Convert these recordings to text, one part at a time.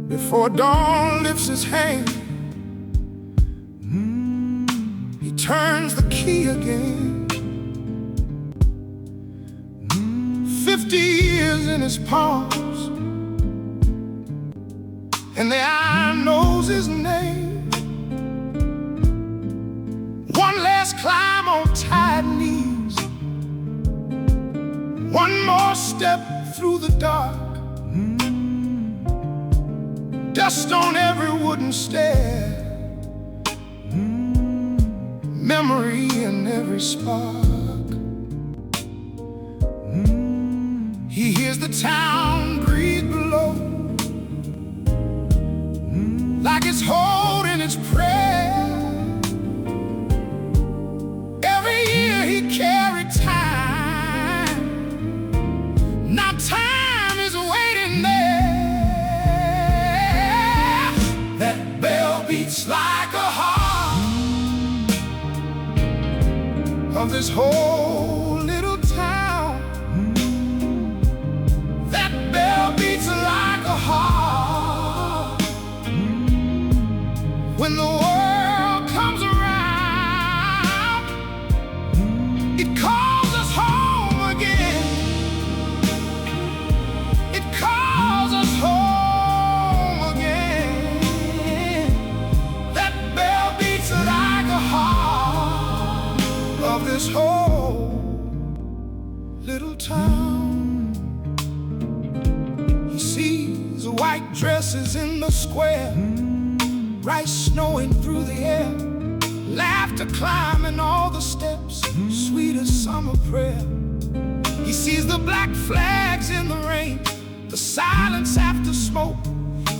Before dawn lifts his hand, he turns the key again. 50 years in his palms, and the eye knows his name. One last climb on tired knees, one more step through the dark. Dust on every wooden stair, memory in every spark. He hears the town breathe below, like it's holding its prayer. Every year he carried time, now time is waiting there. That bell beats like a heart of this whole little town. That bell beats like a heart when the world comes around. It calls us home again. It calls us home again. That bell beats like a heart of this whole little town. He sees white dresses in the square, rice snowing through the air, laughter climbing all the steps, sweet as summer prayer. He sees the black flags in the rain, the silence after smoke,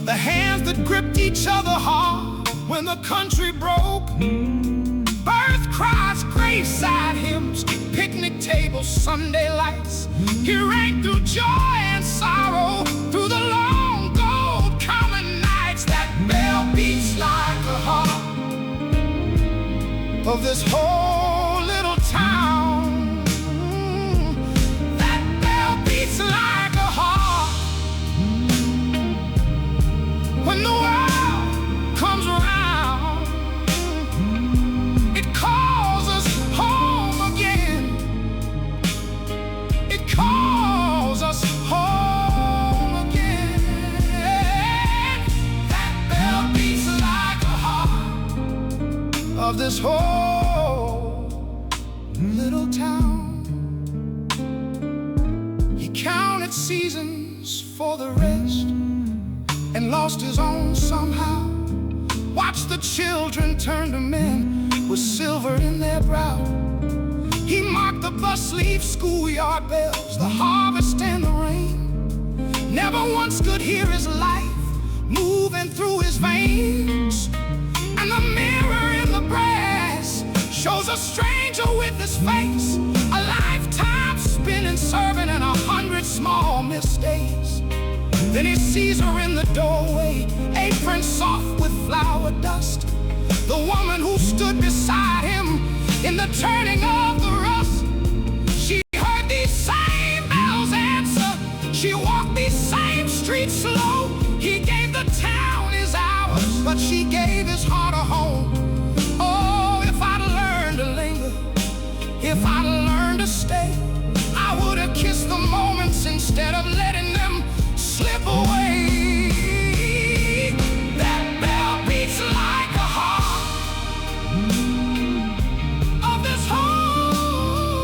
the hands that gripped each other hard when the country broke. Birth cries, graveside hymns, picnic tables, Sunday lights. He rang through joy and sorrow, through the long gold common nights. That bell beats like a heart of this whole little town. That bell beats like a heart when the world comes around. It calls us home again. It calls us home again. That bell beats like a heart of this whole little town. He counted seasons for the rest and lost his own somehow. Watched the children turn to men with silver in their brow. He marked the bus leave, schoolyard bells, the harvest and the rain. Never once could hear his life moving through his veins. And the mirror in the brass shows a stranger with his face, a lifetime spinning, serving in 100 small mistakes. Then he sees her in the doorway, apron soft with flour dust, the woman who stood beside him in the turning of the rust. She heard these same bells answer, she walked these same streets slow. He gave the town his hours, but she gave his heart a home. Oh, if I'd learned to linger, if I'd learned to stay, I would have kissed the moments instead of letting them slip away. That bell beats like a heart of this whole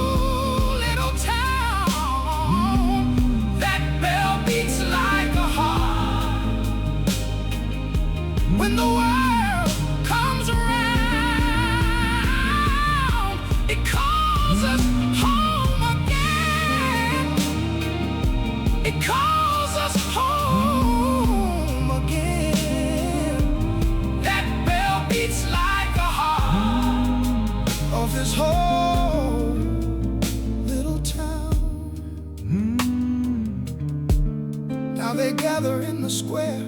little town. That bell beats like a heart when the world comes around. It calls us home again. It calls us home again. That bell beats like a heart of this whole little town. Now they gather in the square,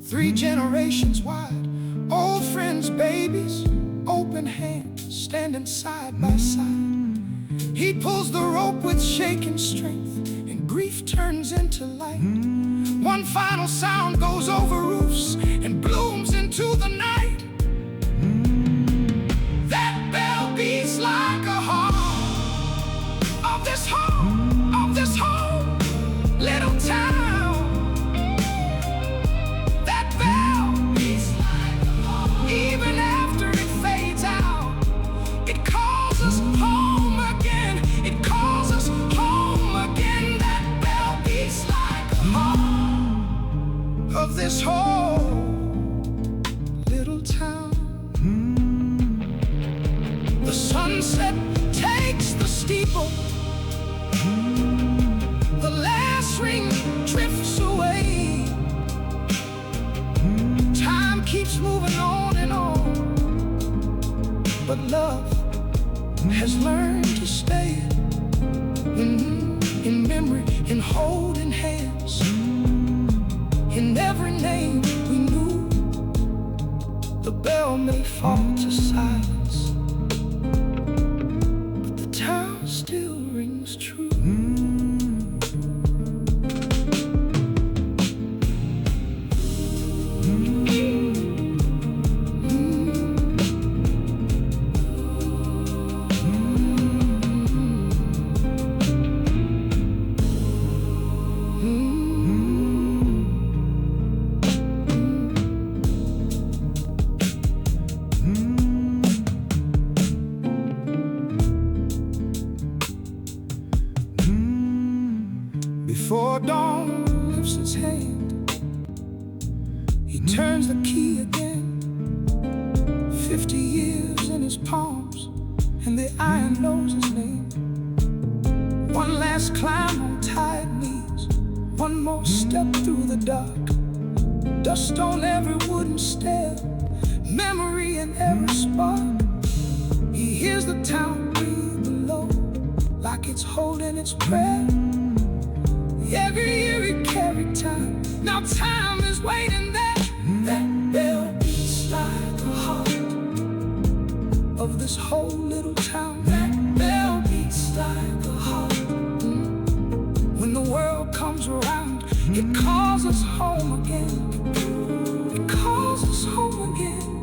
3 generations wide, old friends, babies, open hands, standing side by side. He pulls the rope with shaking strength, and grief turns into light. One final sound goes over roofs and blooms into the night. That bell beats like a heart of this whole little town. That bell beats like a heart. Even after it fades out, it calls us home again. It calls us home again. That bell beats like a heart of this whole little town. The sunset takes the steeple. The last ring drifts away. Time keeps moving on and on, but love has learned to stay. In memory, in holding hands, in every name we knew. The bell may fall to silence, but the town still rings true. Before dawn lifts his hand, he turns the key again. 50 years in his palms, and the iron knows his name. One last climb on tired knees, one more step through the dark. Dust on every wooden stair, memory in every spark. He hears the town breathe below, like it's holding its breath. Every year he carried time, now time is waiting there. That bell beats like the heart of this whole little town. That bell beats like the heart. When the world comes around, it calls us home again. It calls us home again.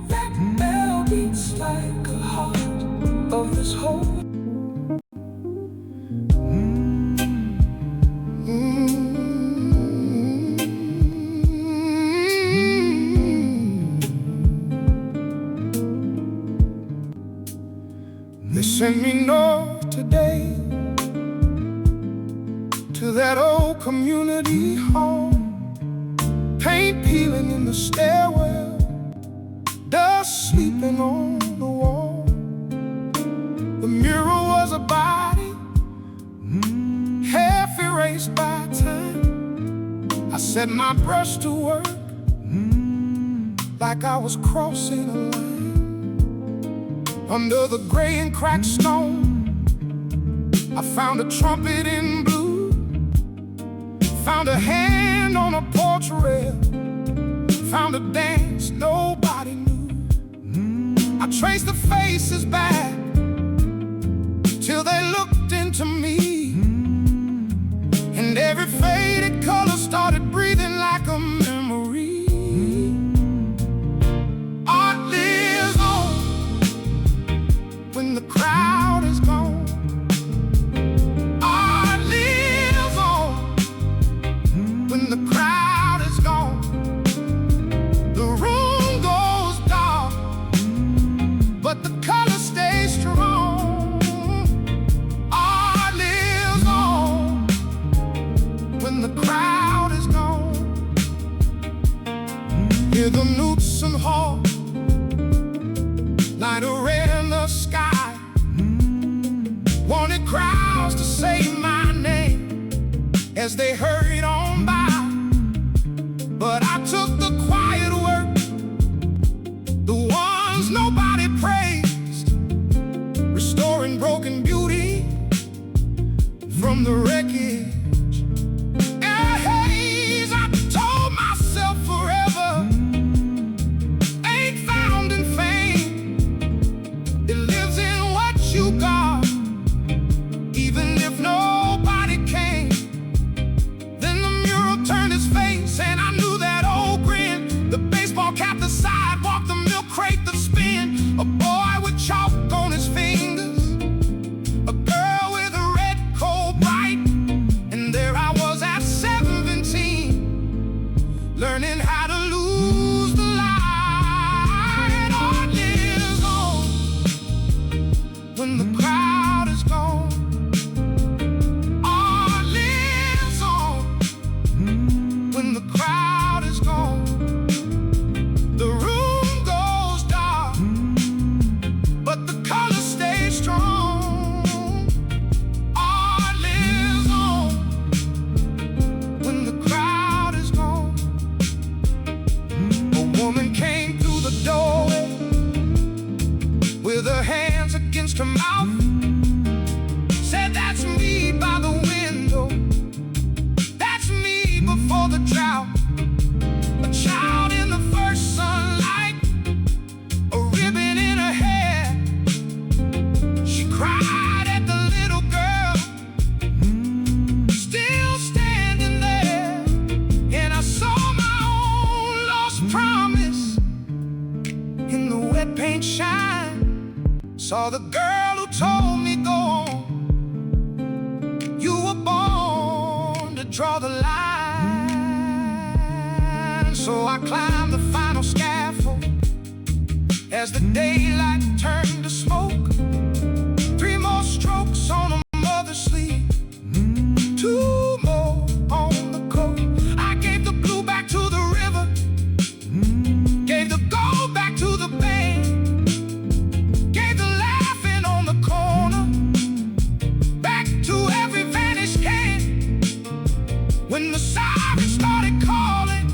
That bell beats like a heart of this whole. They sent me north today to that old community home. Paint peeling in the stairwell, dust sleeping on the wall. The mirror was a body, half erased by time. I set my brush to work like I was crossing a line. Under the gray and cracked stone, I found a trumpet in blue, found a hand on a porch rail, found a dance nobody knew. I traced the faces back till they looked into me, and every faded color started breathing like a memory. Art lives on when the crowd is gone. Art lives on when the crowd is gone. The room goes dark, but the color stays strong. Art lives on when the crowd is gone. Hear the newts and hawks, light a red in the sky. Wanted crowds to say my name as they hurried on by, but I took the quiet work, the ones nobody praised, restoring broken beauty from the wreckage. I told myself forever ain't found in fame. It lives in what you got You're the girl who told me go on. You were born to draw the line. So I climbed the final scaffold as the daylight turned to smoke. 3 more strokes on a mother's sleeve, 2 more on the coat. I gave the blue back to the river, gave the gold back to the bank, gave the laughing on the corner back to every vanished can. When the sirens started calling,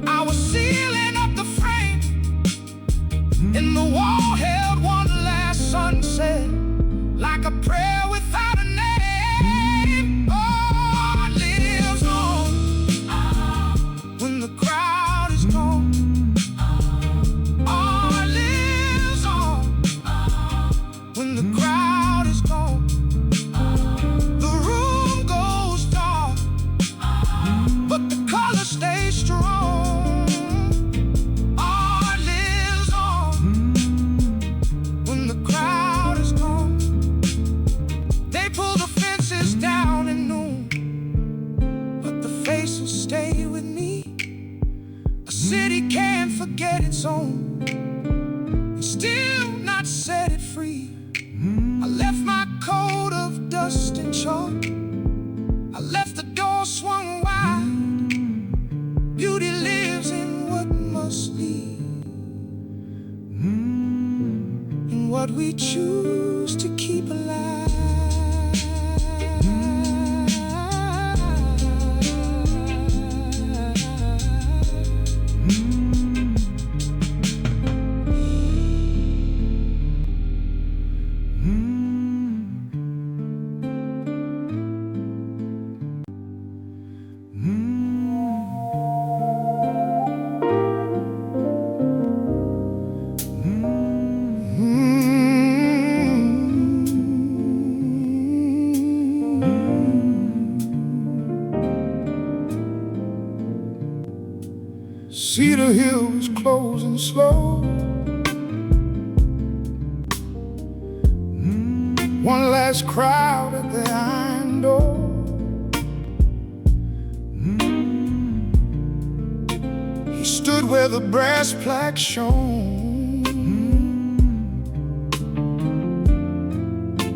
I was sealing up the frame, and the wall held one last sunset, like a prayer without a name. Oh, it lives on when the crowd is gone. Oh, it lives on when the crowd is gone. The room goes dark, but the color stays strong. Oh, it lives on when the crowd is gone. They pull the fences down at noon, but the face will stay with me. A city can't forget its own, and still not set it free. I left my coat of dust and chalk, I left the door swung wide. Beauty lives in what must leave, in what we choose to keep alive. Cedar Hill was closing slow. One last crowd at the iron door. He stood where the brass plaque shone,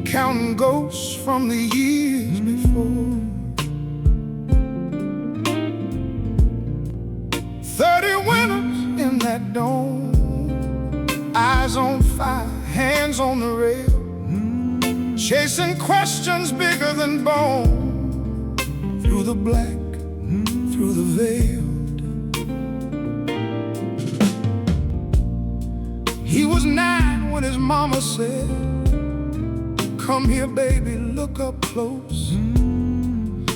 counting ghosts from the years before. 30 winters in that dome, eyes on fire, hands on the rail, chasing questions bigger than bone, through the black, through the veiled. He was 9 when his mama said, "Come here, baby, look up close."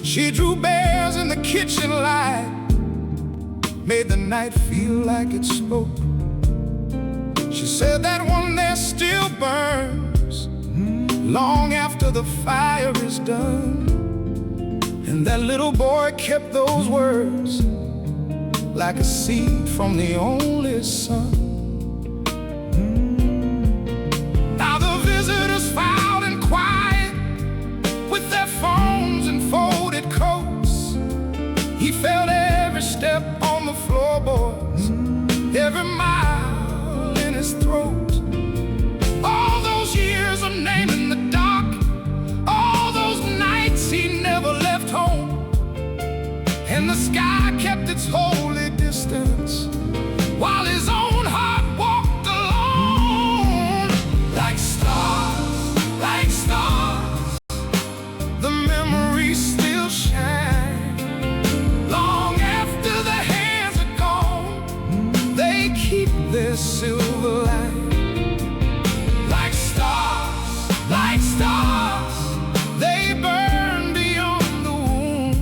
She drew bears in the kitchen light, made the night feel like it spoke. She said that one there still burns, long after the fire is done. And that little boy kept those words, like a seed from the only son. Now the visitors filed in quiet, with their phones and folded coats. He felt every step on the floorboards, every mile in his throat. All those years of naming the dark, all those nights he never left home, and the sky kept its holy distance, while his own heart walked alone. Like stars, like stars, the memories still shine. Long after the hands are gone, they keep their silver line. Like stars, they burn beyond the womb.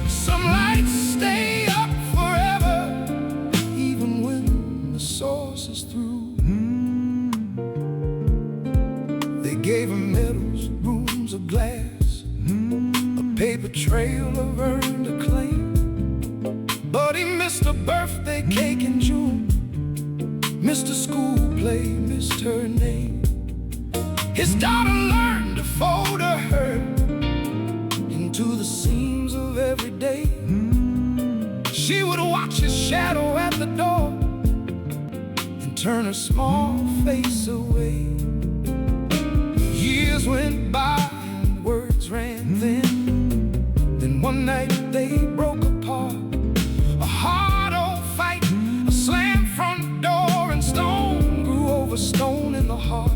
Some lights stay up forever, even when the source is through. They gave him medals, rooms of glass, a paper trail of earned acclaim. But he missed a birthday cake in June, Mr. School Play missed her name. His daughter learned to fold her hurt into the seams of every day. She would watch his shadow at the door and turn her small face away. Years went by and words ran thin. Then one night they broke apart. A hard old fight, a slammed front door, and stone grew over stone in the heart.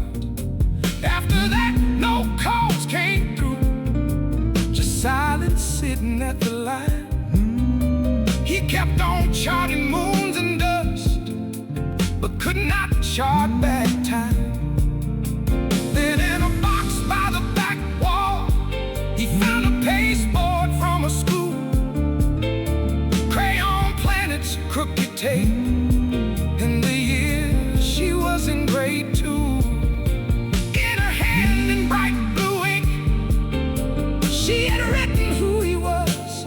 After that, no calls came through, just silence sitting at the line. He kept on charting moons and dust, but could not chart back time. Then in a box by the back wall, he found a pasteboard from a school. Crayon planets, crooked tape, and the year she was in grade 2. In her hand in bright blue ink, she had written who he was.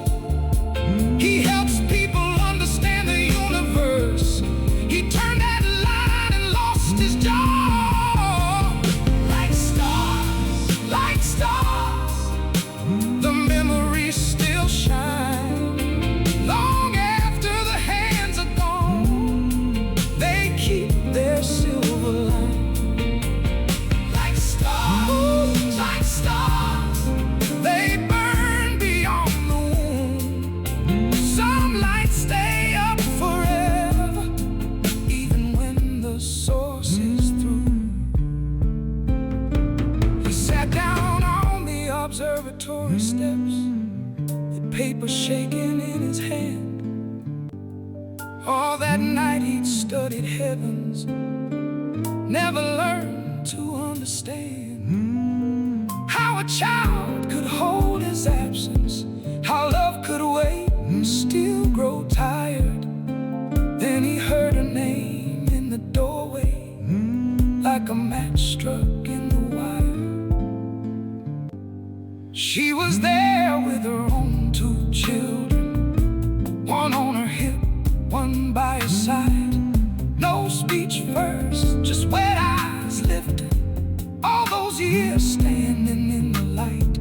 He helps people understand the universe. He turned that line and lost his jaw. Like stars, the memories still shine. Long after the hands are gone, they keep their silver line. Like stars, they burn beyond the womb. Some lights stay up forever, even when the source is through. He sat down on the observatory steps, the paper shaking in his hand. All that night he'd studied heavens, never learned to understand how a child could hold his absence, how love could wait and still grow tired. Then he heard her name in the doorway, like a match struck in the wire. She was there with her own 2 children, one on her hip, one by her side. No speech first, just wet eyes lifted, all those years standing in the light.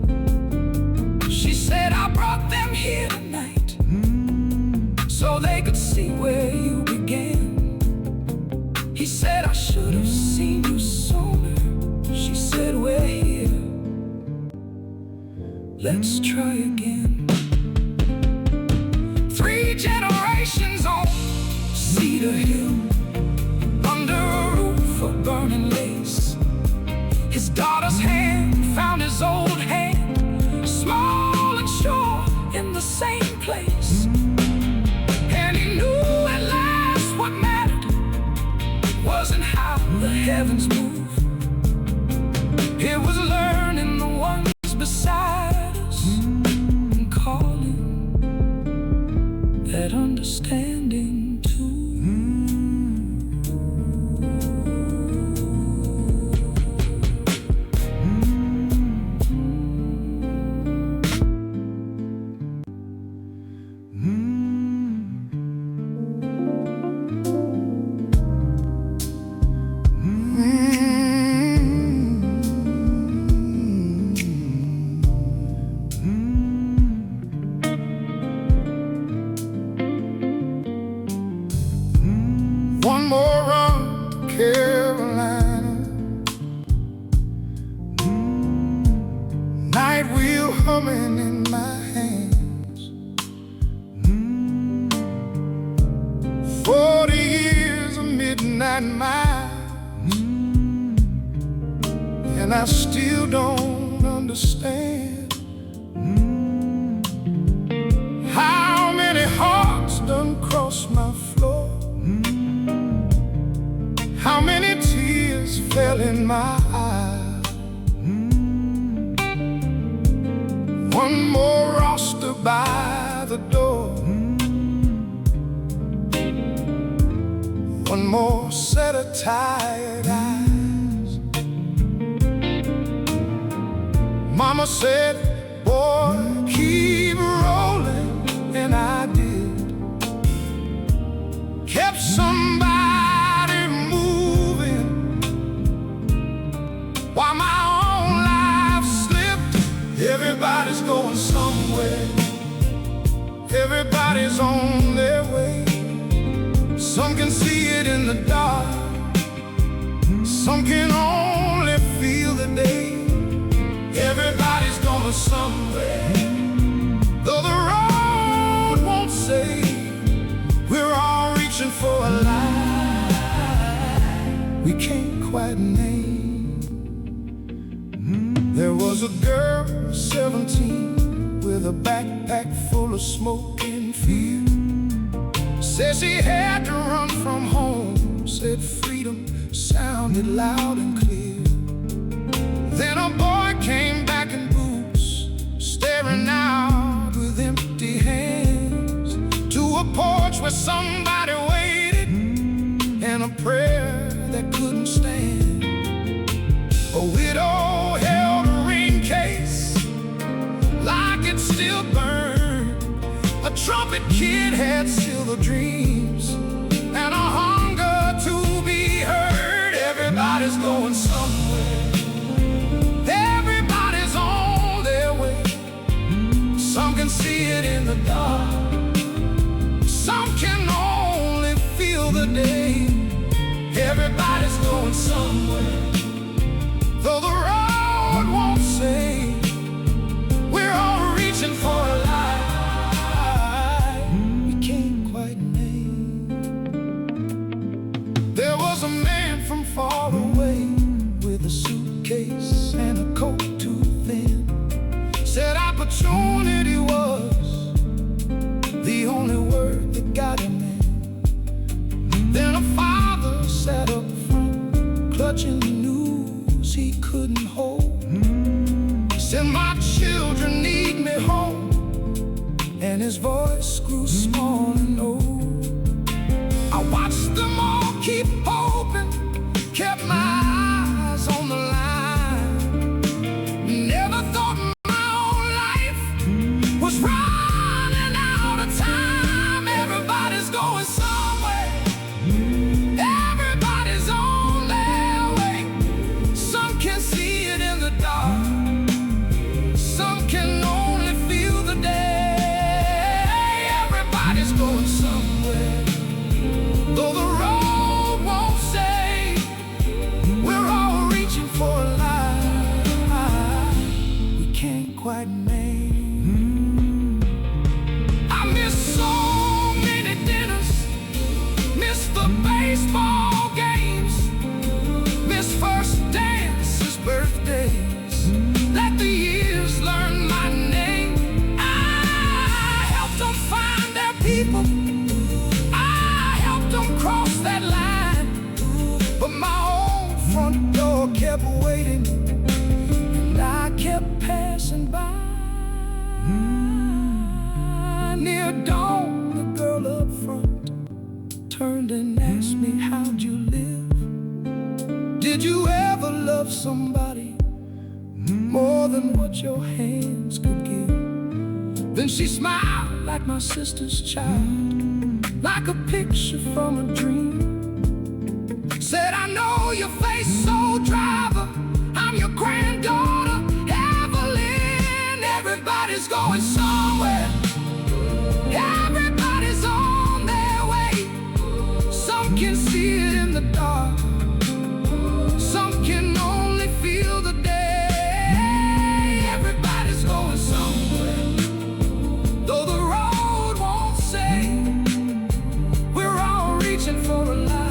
She said, I brought them here tonight so they could see where you began. He said, I should have seen you sooner. She said, we're here, let's try again. 3 generations on Cedar Hill, under a roof of burning lace. His daughter's hand found his old hand, small and sure in the same place. And he knew at last what mattered wasn't how the heavens move. It was learning the ones beside us and calling that understanding too. One more run to Carolina, night wheel humming in my hands. 40 years of midnight miles, and I still don't understand how many hearts done crossed my floor. How many tears fell in my eyes. One more roster by the door, one more set of tired eyes. Mama said, boy, keep rolling, and I did. Kept somebody moving. Everybody's on their way. Some can see it in the dark, some can only feel the day. Everybody's going somewhere, though the road won't say. We're all reaching for a light we can't quite name. There was a girl, 17, with a backpack full of smoke and fear. Said she had to run from home, said freedom sounded loud and clear. Then a boy came back in boots, staring out with empty hands, to a porch where somebody waited, and a prayer that couldn't stand. A widow held a ring case like it still burned. A trumpet kid had silver dreams and a hunger to be heard. Everybody's going somewhere, everybody's on their way. Some can see it in the dark, some can only feel the day. Everybody's going somewhere, though the road won't say. We're all reaching for a light we can't quite name. There was a man from far away with a suitcase and a coat too thin. Said opportunity was the only word that got him in. Then a father sat up front, clutching the news he couldn't hold. He said, my children need me home, and his voice grew small and old. I watched them all keep hoping, kept my eyes on the line. Never thought my own life was running out of time. Everybody's going somewhere, everybody's on their way. Some can see it in the dark, some can only feel the day. Everybody's going somewhere, though the road won't say. We're all reaching for a light we can't quite name. I miss so many dinners, miss the baseball games, miss first dances, birthdays. Let the years learn my name. I helped them find their people, I helped them cross that line, but my own front door kept waiting, and I kept passing by. Near dawn, the girl up front turned and asked me, how'd you live? Did you ever love somebody more than what your hands could give? Then she smiled like my sister's child, like a picture from a dream. Said, I know your face, soul driver, I'm your granddaughter, Evelyn. Everybody's going somewhere, everybody's on their way. Some can see it in the dark, some can only feel the day. Everybody's going somewhere, though the road won't say. We're all reaching for a light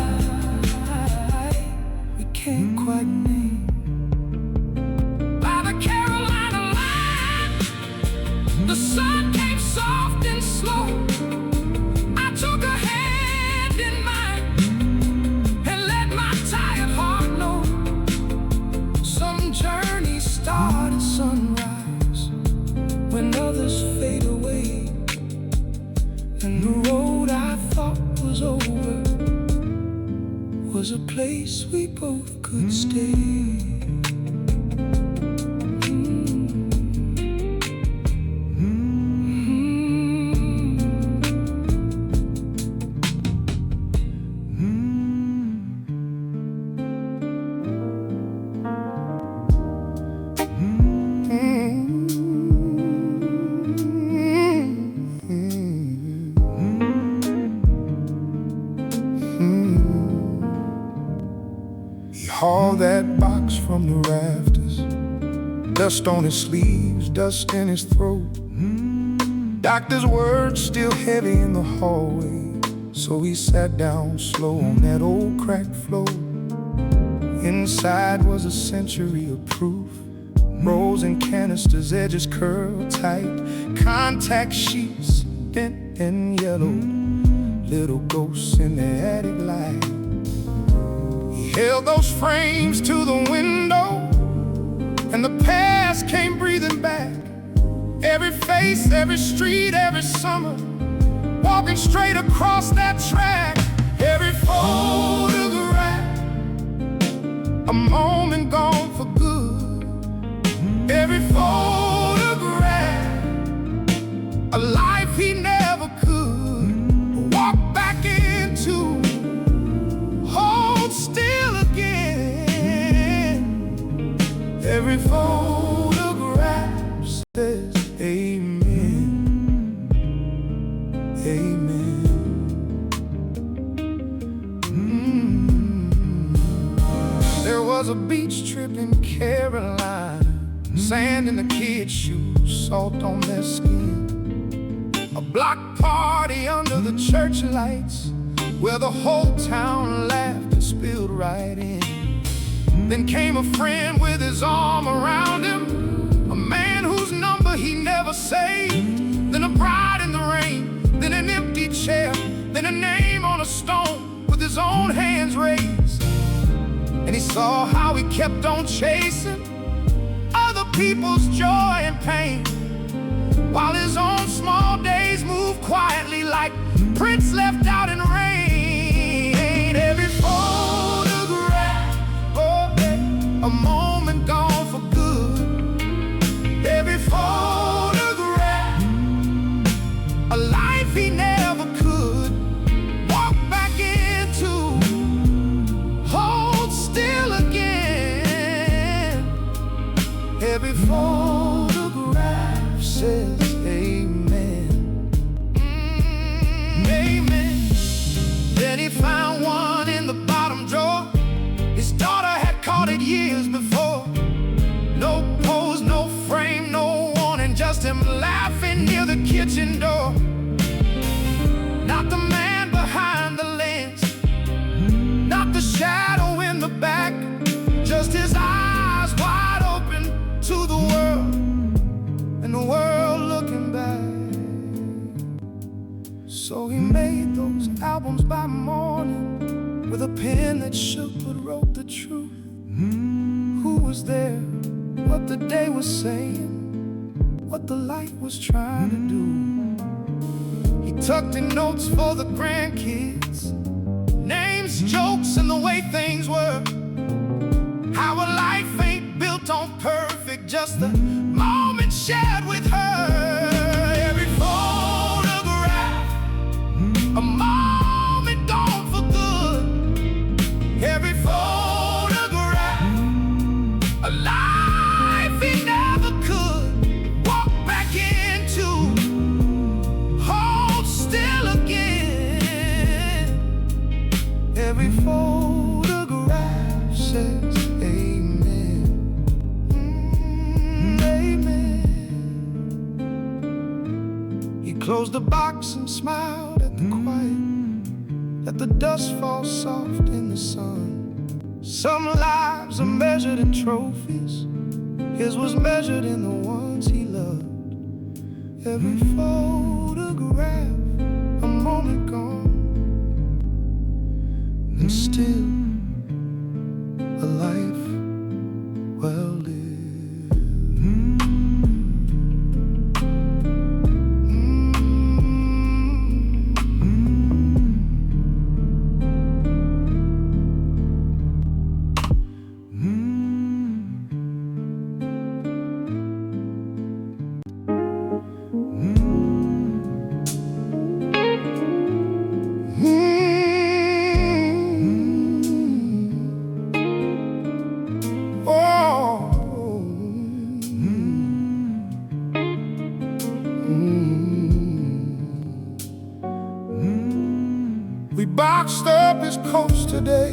we can't quite name. By the Carolina line, the sun came soft and slow. I took her hand in mine and let my tired heart know. Some journeys start at sunrise when others fade away, and the road I thought was over was a place we both could stay. Dust on his sleeves, dust in his throat. Doctor's words still heavy in the hallway, so he sat down slow on that old cracked floor. Inside was a century of proof. Rolls and canisters, edges curled tight. Contact sheets bent and yellowed. Little ghosts in the attic light. He held those frames to the window, and the past came breathing back. Every face, every street, every summer, walking straight across that track. Every photograph, a moment gone for good. Every photograph, a life he never could walk back into. Hold still again. Every photograph says amen, amen. There was a beach trip in Carolina, sand in the kids' shoes, salt on their skin. A block party under the church lights, where the whole town laughed and spilled right in. Then came a friend with his arm around him, a man whose number he never saved. Then a bride in the rain, then an empty chair, then a name on a stone with his own hands raised. And he saw how he kept on chasing other people's joy and pain, while his own small days moved quietly like prints left out in rain. Every photograph, oh, a moment gone for good. Every photograph, a life he never could walk back into. Hold still again. Every photograph says amen, amen. Then he found one in the bottom drawer. His daughter had caught it years before. No pose, no frame, no warning, just him laughing near the kitchen door. Not the man behind the lens, not the shadow in the back, just his eyes wide open to the world, and the world looking back. So he made those albums by morning, with a pen that shook but wrote the truth. Who was there, what the day was saying, what the light was trying to do. He tucked in notes for the grandkids, names, jokes, and the way things were. How a life ain't built on perfect, just the moment shared with her. Every photograph, a moment gone for good. Every photograph, a life he never could walk back into. Hold still again. Every photograph says amen, amen. He closed the box and smiled at the quiet, let the dust fall soft in the sun. Some lives are measured in trophies, his was measured in the ones he loved. Every photograph, a moment gone, and still a life well lived. We boxed up his coast today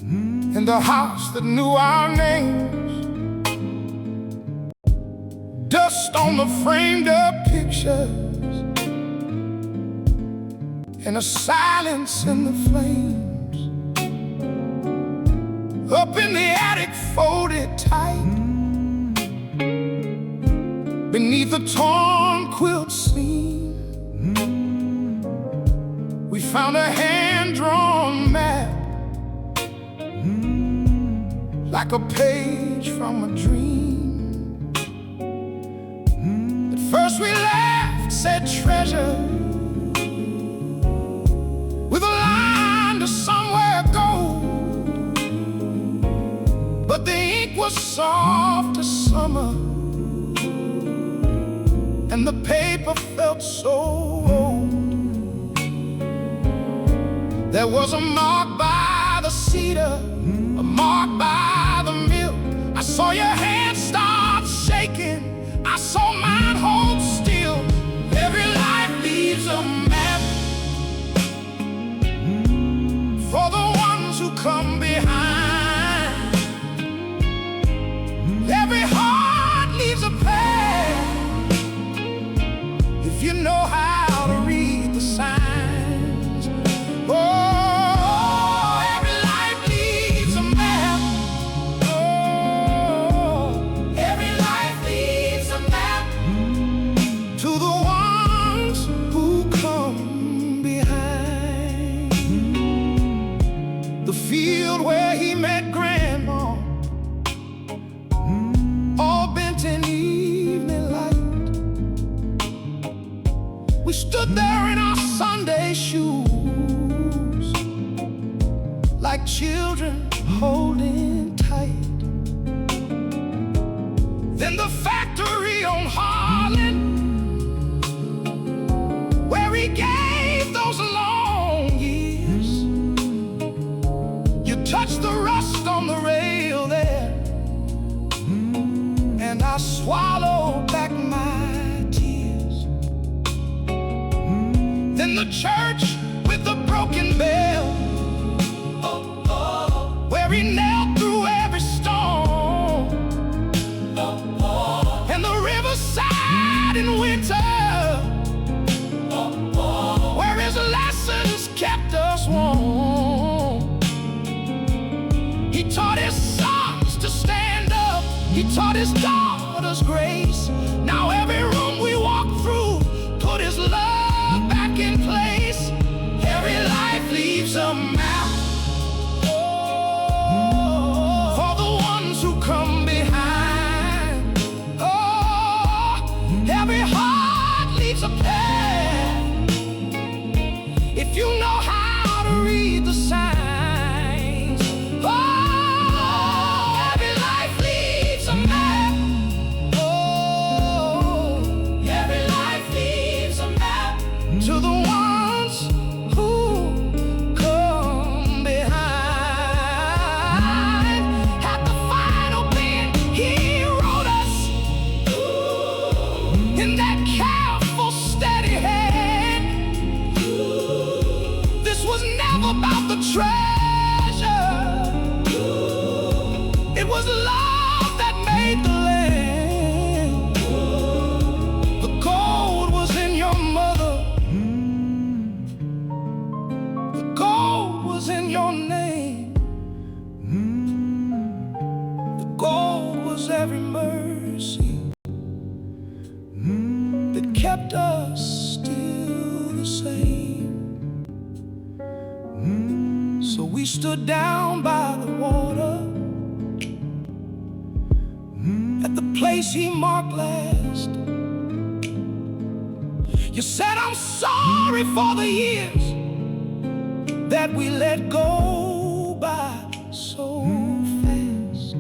in the house that knew our names. rest on the framed up pictures, and a silence in the flames. Up in the attic, folded tight, beneath a torn quilt seam, we found a hand-drawn map, like a page from a dream. At first we laughed, said treasure, with a line to somewhere gold. But the ink was soft as summer, and the paper felt so old. There was a mark by the cedar, a mark by the mill. I saw your hand start shaking, I saw mine hold still. Every life leaves a map for the ones who come behind. Every heart leaves a path if you know how to read the signs. Oh, every life leaves a map. Oh, every life leaves a map to the ones who come behind. The field where he met Grandma, all bent in evening light. We stood there in our Sunday shoes, like children holding tight. Then the factory on Harlan, where he gave those long years. You touched the rust on the rail there, and I swallowed back my tears. Then the church with the broken bell, where he knelt through every storm, and the riverside in winter, where his lessons kept us warm. He taught his sons to stand up, he taught his daughters grace. Now every room we walk through, put his love back in place. Every life leaves a map for the ones who come behind. Oh, every heart leaves a path if you know how to read the signs. Oh, every life leaves a map. Oh, every life leaves a map to the ones who come behind. At the final bend, he wrote us in that careful, steady hand. This was never about the treasure, it was love that made the land. The gold was in your mother, the gold was in your name. The gold was every mercy that kept us still the same. So we stood down by the water, at the place he marked last. You said, I'm sorry for the years that we let go by so fast.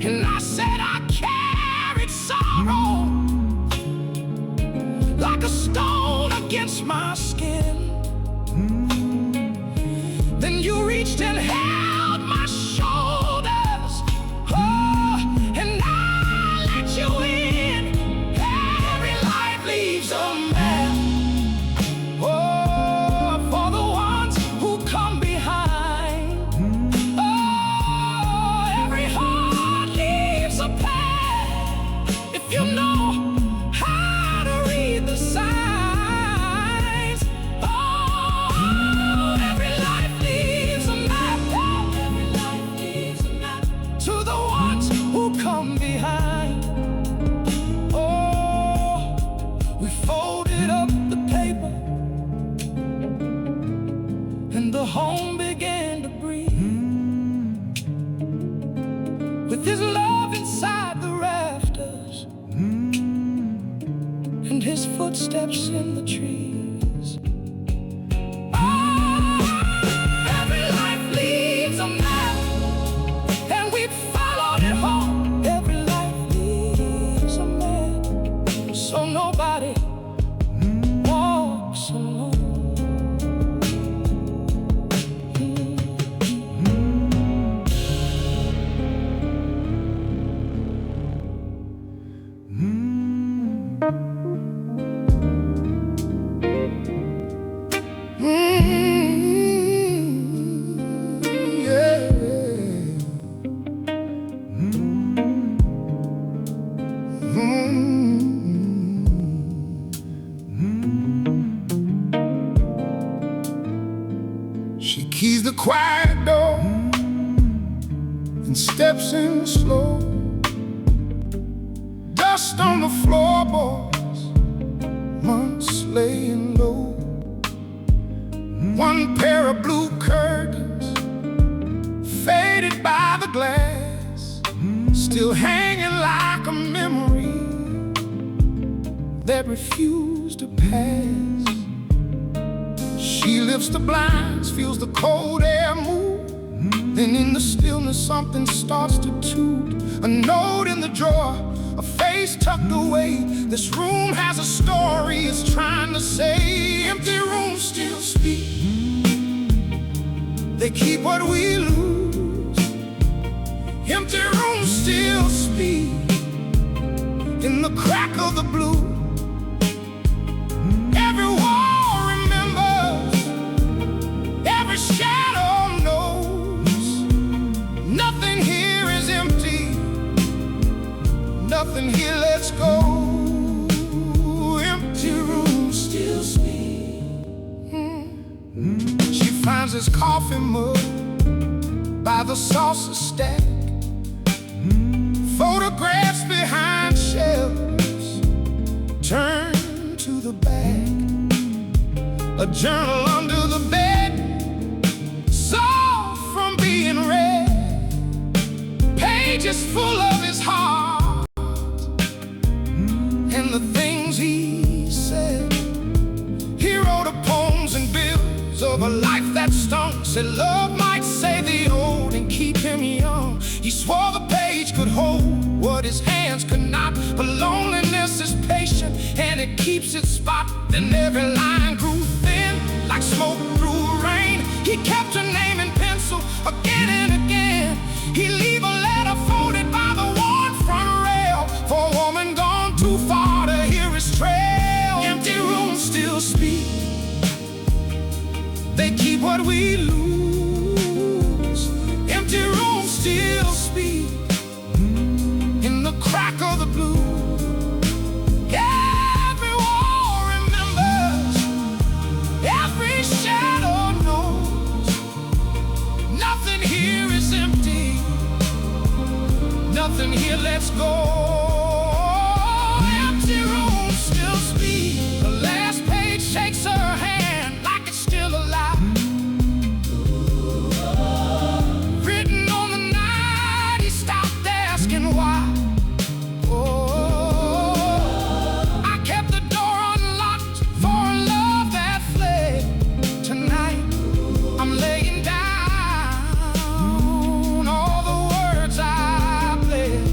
And I said, I carried sorrow like a stone against my skin. Then you reached and held my shoulders, oh, and I let you in. Every life leaves a map, oh, for the ones who come behind. Oh, every heart leaves a path with his love inside the rafters, and his footsteps in the trees. Oh, every life leaves a map, and we followed it home. Every life leaves a map, so nobody walks alone. She keys the quiet door and steps in slow. Dust on the floorboards, months laying low. One pair of blue curtains, faded by the glass, still hanging like a memory that refused to pass. She lifts the blinds, feels the cold air move. Then in the stillness something starts to toot. A note in the drawer, a face tucked away. This room has a story, it's trying to say. Empty rooms still speak, they keep what we lose. Empty rooms still speak in the crack of the blue. Every wall remembers, every shadow knows. Nothing here is empty, nothing here lets go. Empty rooms still speak. She finds his coffee mug by the saucer stack, photographs behind shelves, turn to the back. A journal under the bed, soft from being read. Pages full of his heart and the things he said. He wrote up poems and bills of a life that stung. Said love might say the old and keep him young. He swore the page could hold what his hands could not. But loneliness is patient and it keeps its spot. Then every line grew thin like smoke through rain. He kept her name in pencil again and again. He'd leave a letter folded by the worn front rail for a woman gone too far to hear his trail. Empty rooms still speak, they keep what we lose. Empty rooms still speak in the crack of the blue. Every wall remembers, every shadow knows. Nothing here is empty, nothing here lets go. Empty rooms still speak. The last page shakes her hand like it's still alive. Written on the night he stopped asking why. Oh, I kept the door unlocked for a love that fled. Tonight I'm laying down all the words I bled.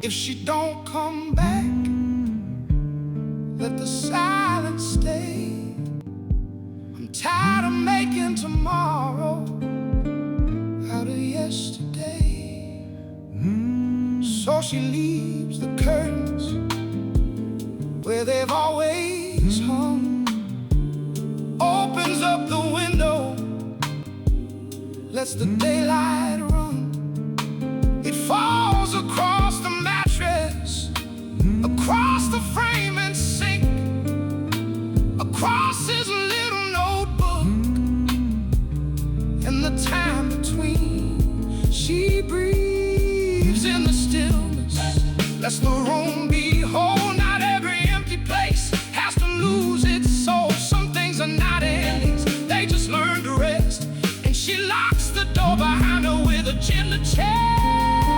If she don't come back, let the silence stay. I'm tired of making tomorrow out of yesterday. So she leaves the curtains where they've always hung, opens up the window, lets the daylight run. It falls across the mattress, across the frame and sink, across his little notebook, and the time between. She breathes in the stillness, lets the room be whole. Not every empty place has to lose its soul. Some things are not endings, they just learn to rest. And she locks the door behind her with a gentle check.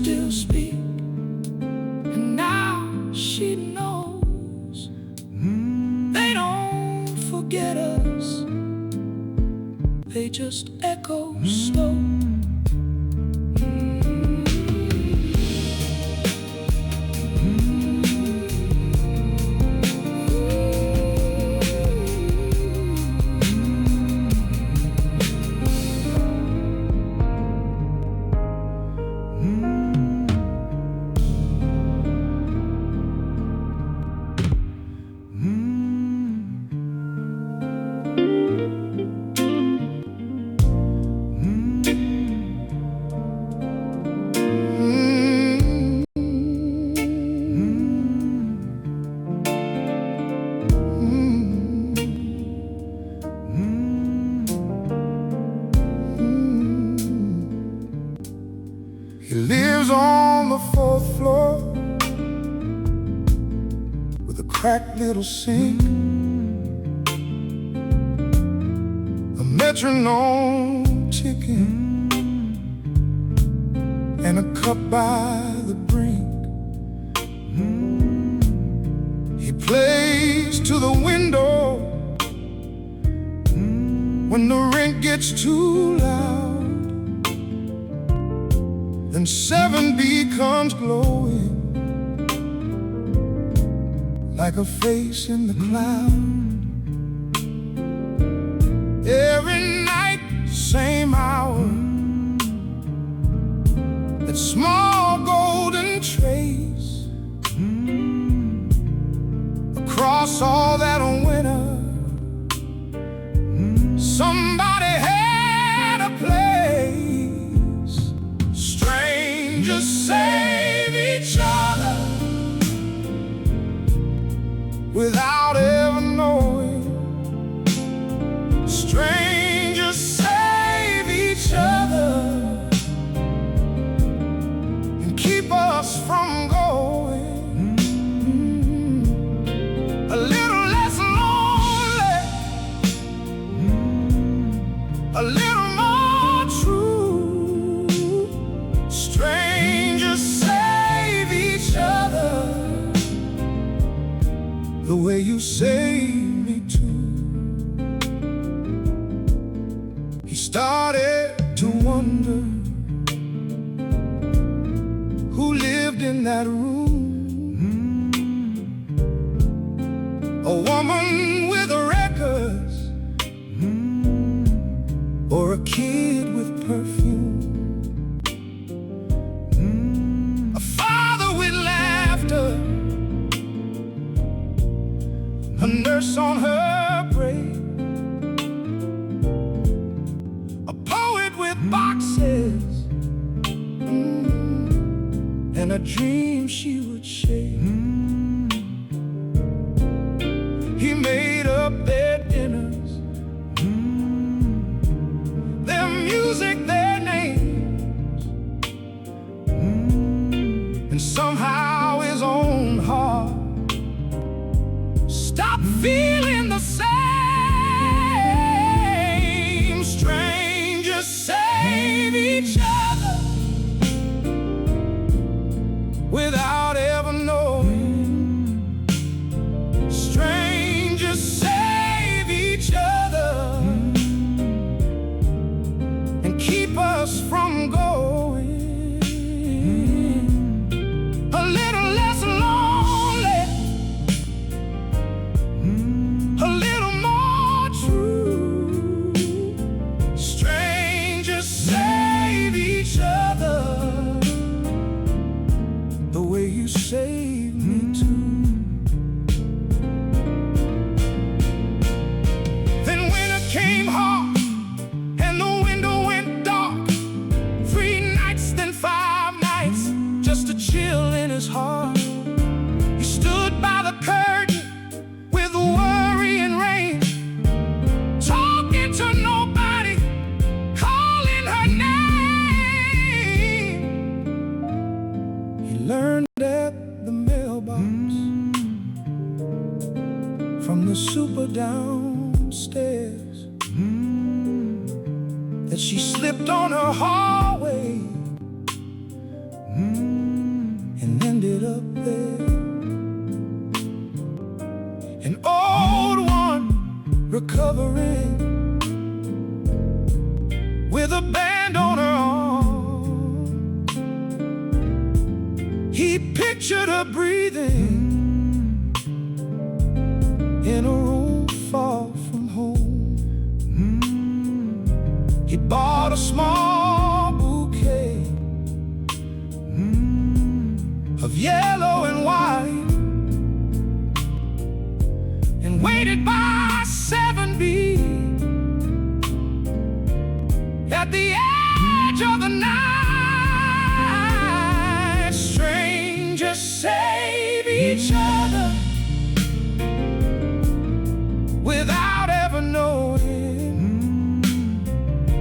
still speak, and now she knows they don't forget us, they just echo slow. He lives on the 4th floor with a cracked little sink, a metronome ticking, and a cup by the brink. He plays to the window when the rent gets too loud. Then 7 becomes glowing like a face in the cloud. Every night, same hour, that small golden trace across all that winter. Somebody had a place. Strangers save each other without ever knowing. Strangers save each other and keep us from going. A little less lonely, a little more true. Strangers save each other the way you save me too. He started to wonder who lived in that room. A woman with records, or a kid with perfume, a father with laughter, a nurse on her break, a poet with boxes, and a dream she would shake. He made up their dinners, their music, their names, and somehow his own heart stopped feeling the same. Strangers save each other without ever knowing. Strangers save each other and keep us from going. A little less lonely, a little more true. Strangers save each other the way you save me too. Then winter came hard and the window went dark. 3 nights, then 5 nights, just a chill in his heart. He stood by the curtain with worry and rain, talking to nobody, calling her name. He learned at the mailbox from the super downstairs that she slipped on her hallway pictured her breathing in a room far from home. He bought a small bouquet of yellow and white, and waited by 7B at the edge of the night. Strangers save each other without ever knowing.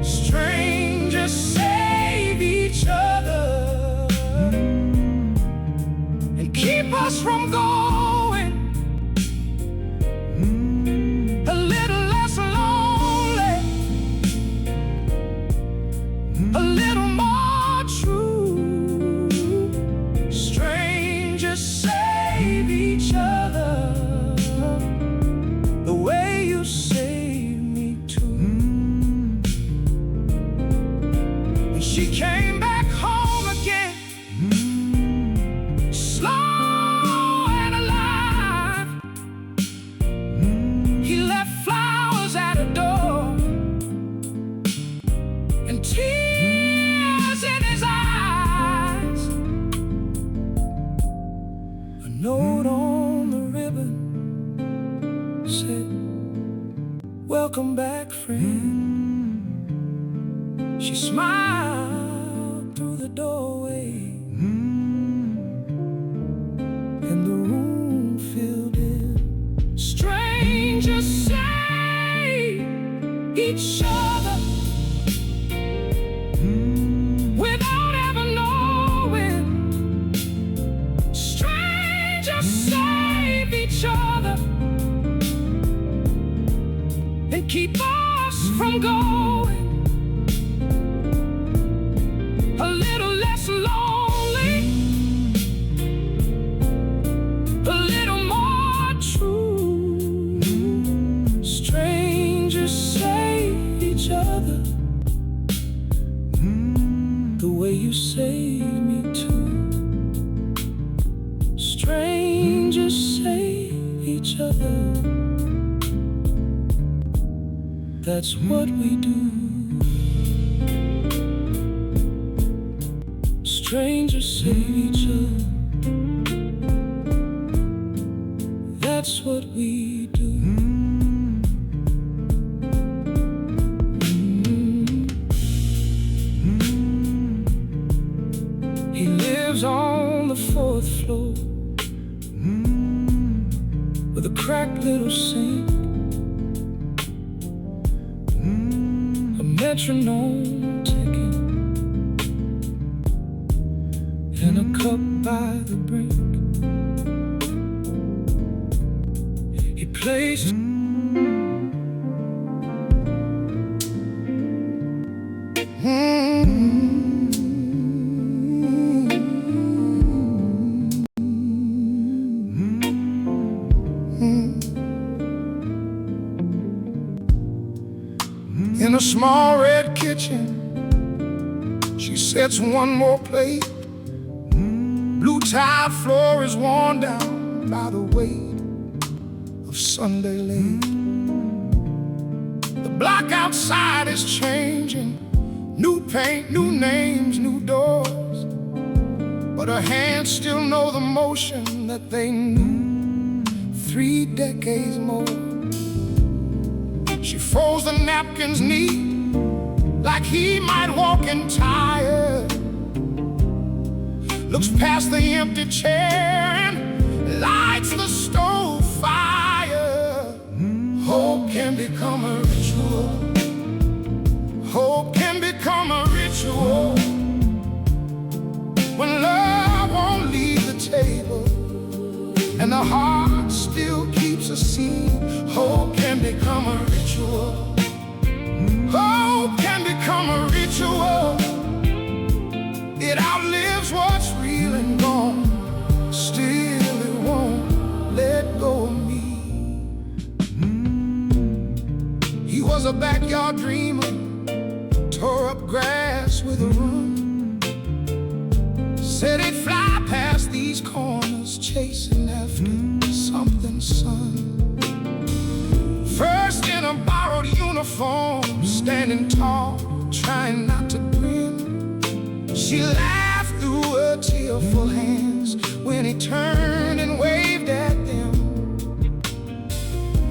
Strangers save each other and keep us from going a little less lonely, a little more true. Strangers save each other the way you save me too. When she came back home again, slow and alive, he left flowers at her door and tears in his eyes. A note on the ribbon said, "Welcome back, friend." She smiled through the doorway, and the room filled in. Strangers save each other without ever knowing. Strangers save each other and keep us from going a little less lonely, a little more true. Strangers save each other the way you save me too. Strangers save each other. That's what we do. Strangers save each other. That's what we do. He lives on the 4th floor with a cracked little sink, a metronome ticking, and a cup by the brink. He plays in a small red kitchen. She sets one more plate. Blue tile floor is worn down by the weight of Sunday late. The block outside is changing. New paint, new names, new doors, but her hands still know the motion that they knew 3 decades more. She folds the napkins neat, like he might walk in tired. Looks past the empty chair and lights the stove fire. Hope can become a ritual. Hope can become a ritual when love won't leave the table and the heart still keeps a seed. Hope can become a ritual. Hope can become a ritual. It outlives what's real and gone. Still it won't let go of me. He was a backyard dreamer, tore up grass with a run. Said he'd fly past the these corners, chasing after something, son. First in a borrowed uniform, standing tall, trying not to grin. She laughed through her tearful hands when he turned and waved at them.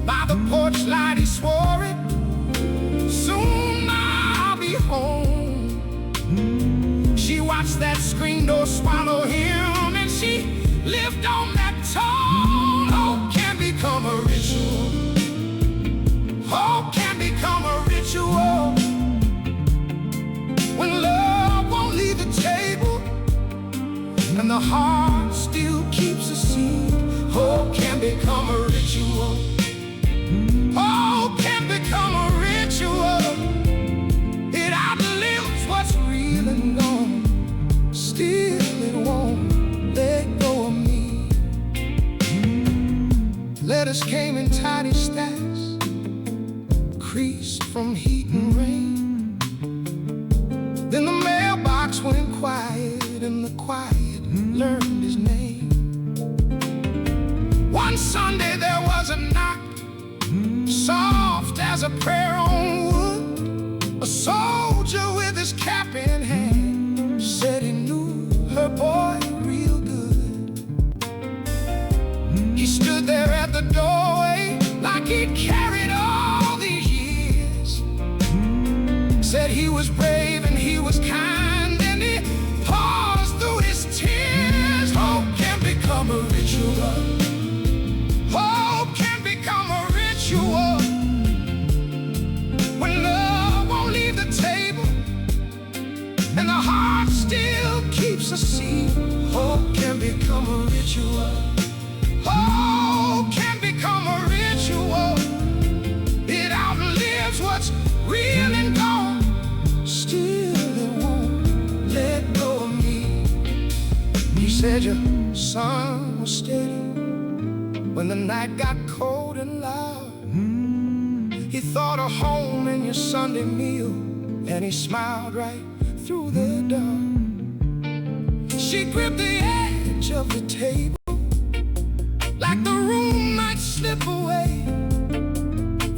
By the porch light he swore it, soon I'll be home. She watched that screen door swallow him, and she lived on that tone. Hope can become a ritual. Hope can become a ritual. When love won't leave the table and the heart still keeps a seed, hope can become a ritual. Hope can become a ritual. It outlives what's real and gone. Still it won't let go of me. Letters came in tiny stacks, creased from heat and rain. Then the mailbox went quiet, and the quiet learned his name. One Sunday there was a knock, soft as a prayer on wood. A soldier with his cap in hand said he knew her boy real good. He stood there at the doorway like he'd carried all these years. Said he was brave and he was kind, and he paused through his tears. Hope can become a ritual. Hope can become a ritual. When love won't leave the table and the heart still keeps a seed, hope can become a ritual. Hope can become a ritual. It outlives what's real and gone. Still it won't let go of me. You said your sun was steady when the night got cold and loud. He thought of home and your Sunday meal, and he smiled right through the dark. She gripped the edge of the table like the room might slip away.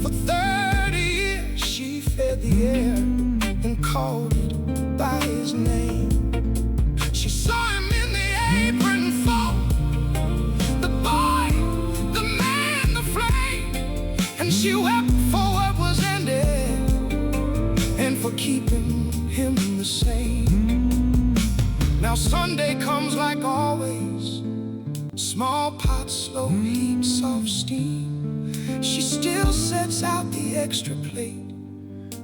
For 30 years she fed the air and called it by his name. She saw him in the apron fall, the boy, the man, the flame, and she wept for what was ended and for keeping him the same. Now Sunday comes like always, small pot, slow heat, soft steam. She still sets out the extra plate,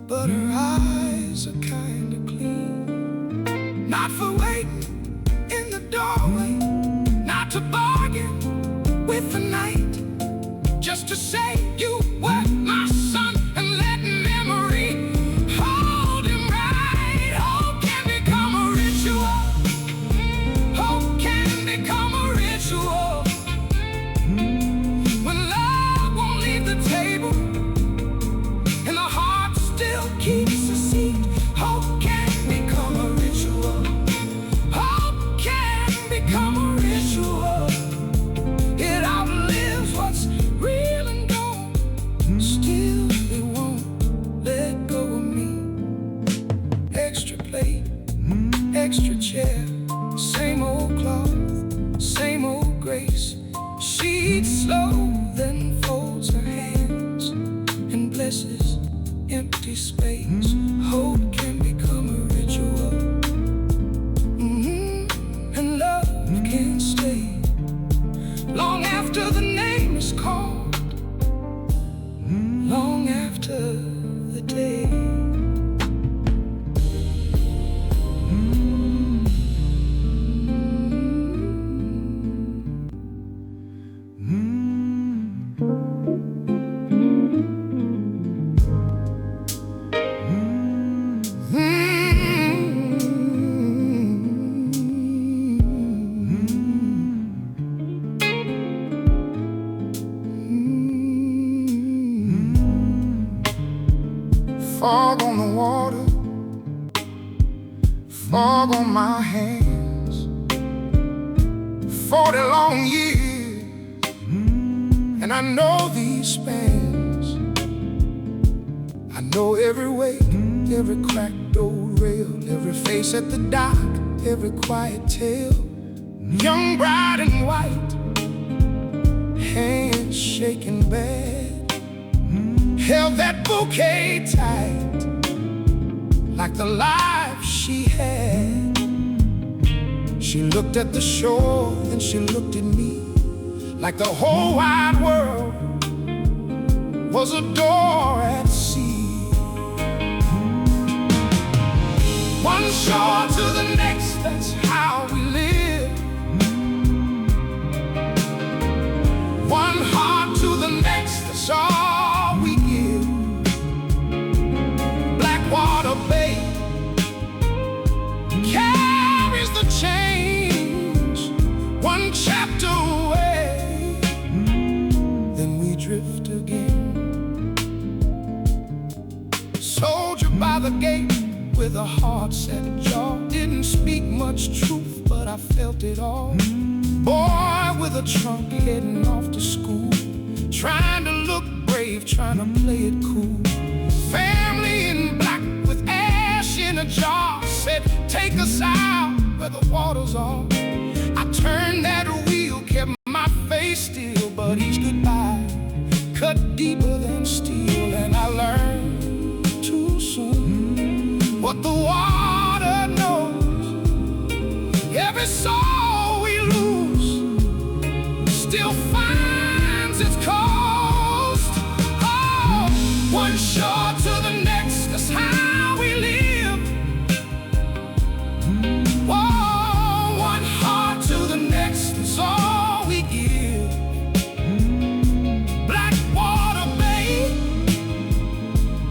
but her eyes are kinda clean. Not for waiting in the doorway, not to bargain with the night, just to say you were my son and let memory hold him right. Hope can become a ritual. Hope can become a ritual. When love won't leave the table and the heart still keeps a seat, hope can become a ritual. Hope can become a ritual. It outlives what's real and gone. Still it won't let go of me. Extra plate, extra chair, same old cloth, same old grace. She eats slow, then folds her hands and blesses empty space. Hope can become a ritual. And love can stay long after the name is called, long after the day. Fog on the water, fog on my hands, 40 long years, and I know these spans. I know every wake, every cracked old rail, every face at the dock, every quiet tale. Young bride and white, hands shaking bad, held that bouquet tight, like the life she had. She looked at the shore, then she looked at me, like the whole wide world was a door at sea. One shore to the next, that's how we live. One heart to the next, that's all we give. Blackwater Bay carries the change, one chapter away, then we drift again. Soldier by the gate with a hard-set jaw, didn't speak much truth, but I felt it all. Boy with a trunk heading off to school, trying to look brave, trying to play it cool. Family in black with ash in a jar, said, take us out where the water's off. I turned that wheel, kept my face still, but each goodbye cut deeper than steel. And I learned too soon what the water knows. Every soul we lose still finds its coast. Oh, one shore to the next, that's how we live. Whoa, one heart to the next, that's all we give. Blackwater Bay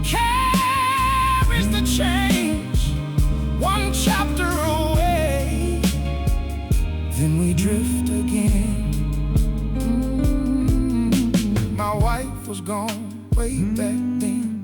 carries the change, one chapter away, then we drift again. My wife was gone way back then,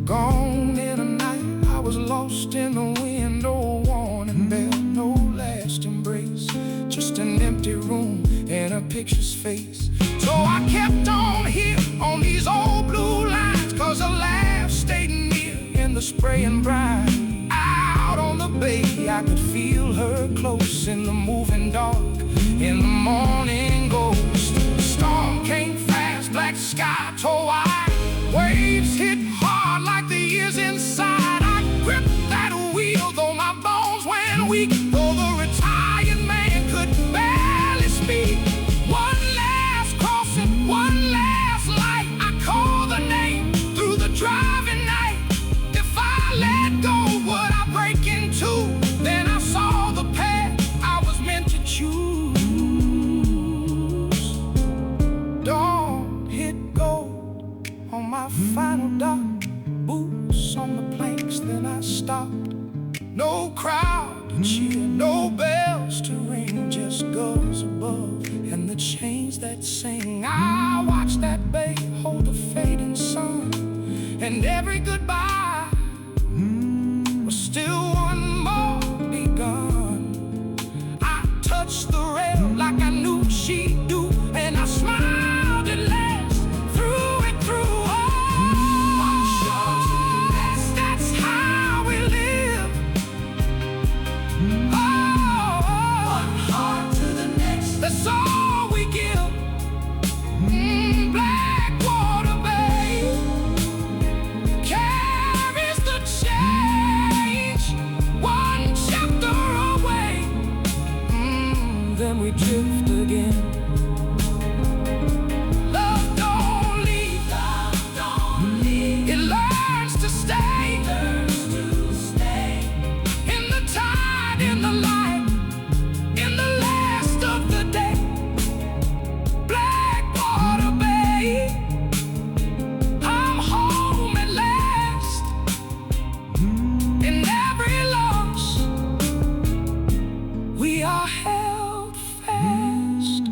gone in a night. I was lost in the wind, no warning bell, no last embrace, just an empty room and a picture's face. So I kept on here on these old blue lines, 'cause her laugh stayed near in the spray and brine. Out on the bay I could feel her close in the moving dark, in the morning ghost. Storm came fast, black sky tore wide, waves hit hard like the years inside. I gripped that wheel though my bones went weak, though the retired man could barely speak. One last crossing, one last light, I called the name through the driving night. If I let go, would I break in two? Then I saw the path I was meant to choose. Dawn hit gold on my final dock, boots on the planks, then I stopped. No crowd to cheer, no bells to ring, just gulls above and the chains that sing. I watched that bay hold the fading sun, and every goodbye was still one more begun. I touched the rail like I knew she'd do, and I smiled at last through it through. That's how we live. One heart to the next, that's all we give. Blackwater Bay carries the change, one chapter away, then we drift again. Love don't leave, it learns to stay, in the tide, in the light, in the last of the day. Blackwater Bay, I'm home at last. In every loss, we are held fast.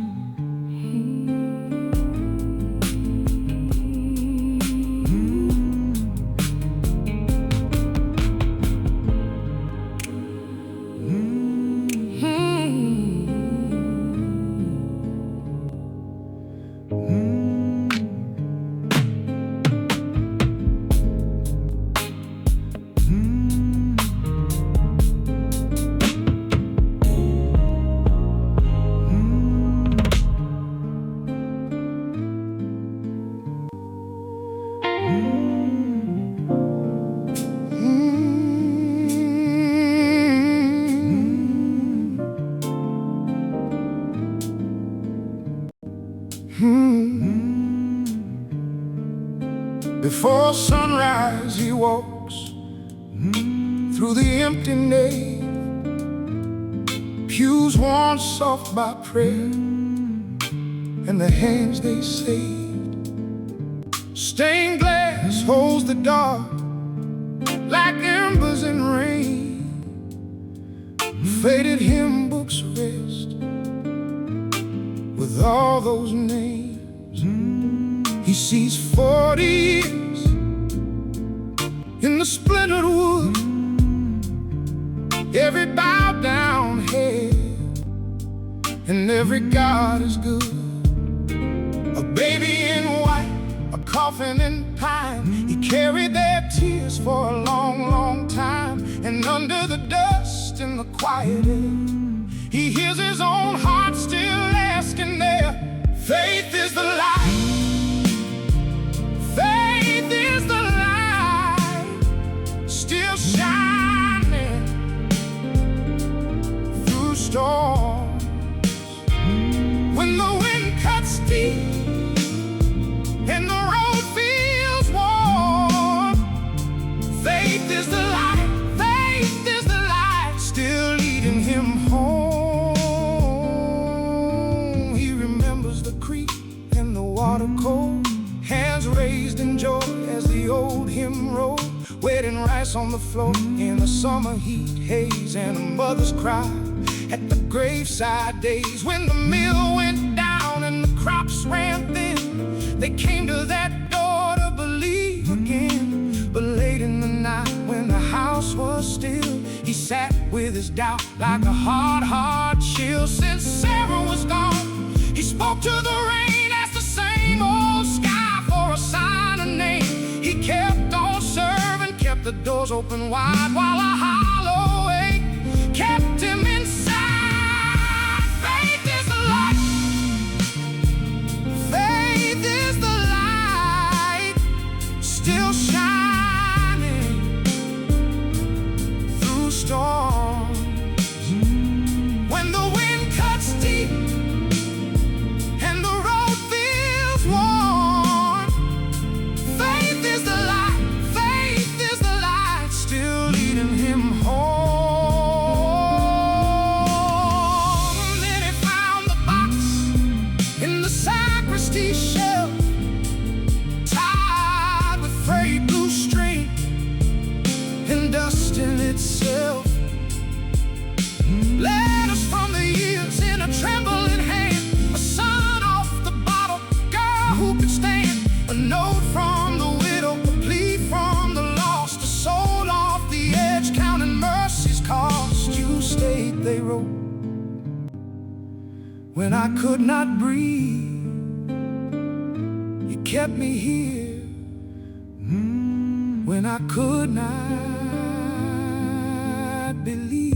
Before sunrise he walks through the empty nave, pews worn soft by prayer and the hands they saved. Stained glass holds the dark like embers in rain. Faded hymn books rest with all those names. He sees 40 years in the splintered wood, every bowed down head and every God is good. A baby in white, a coffin in pine, he carried their tears for a long, long time. And under the dust in the quiet air, he hears his own heart still asking there. Faith is the light. Faith is the light, still shining through storms. When the wind cuts deep and the road feels warm, faith is the light, faith is the light, still leading him home. He remembers the creek and the water cold, hands raised in joy as the old hymn rolled. Wetting rice on the floor in the summer heat haze, and a mother's cry at the graveside days. When the mill went down and the crops ran thin, they came to that door to believe again. But late in the night when the house was still, he sat with his doubt like a hard, hard chill. Since Sarah was gone, he spoke to the rain, asked the same old sky for a sign, a name. He kept on serving, kept the doors open wide, while a hollow ache kept him inside. Faith is the light. Faith is the light, still shining through storms. When the wind cuts deep and the road feels worn, faith is the light, faith is the light, still leading him home. Then he found the box in the sacristy shelf, tied with frayed blue string and dust in itself. Letters from the years in a trembling hand, a son off the bottle, girl who could stand, a note from the widow, a plea from the lost, a soul off the edge, counting mercy's cost. You stayed, they wrote, when I could not breathe. You kept me here when I could not believe.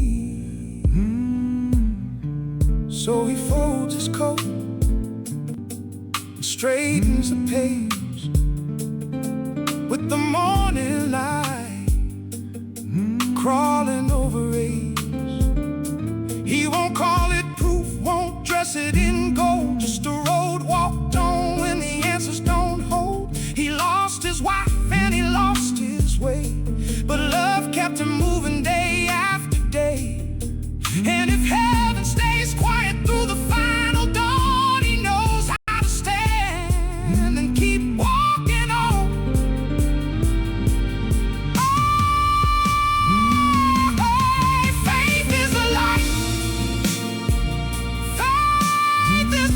So he folds his coat and straightens the page with the morning light crawling over age. He won't call it proof, won't dress it in gold, just a road walked on when the answers don't hold. He lost his wife and he lost his way, but love kept him moving day after day. And if heaven stays quiet through the final dawn, he knows how to stand and keep walking on. Oh, faith is the light. Faith is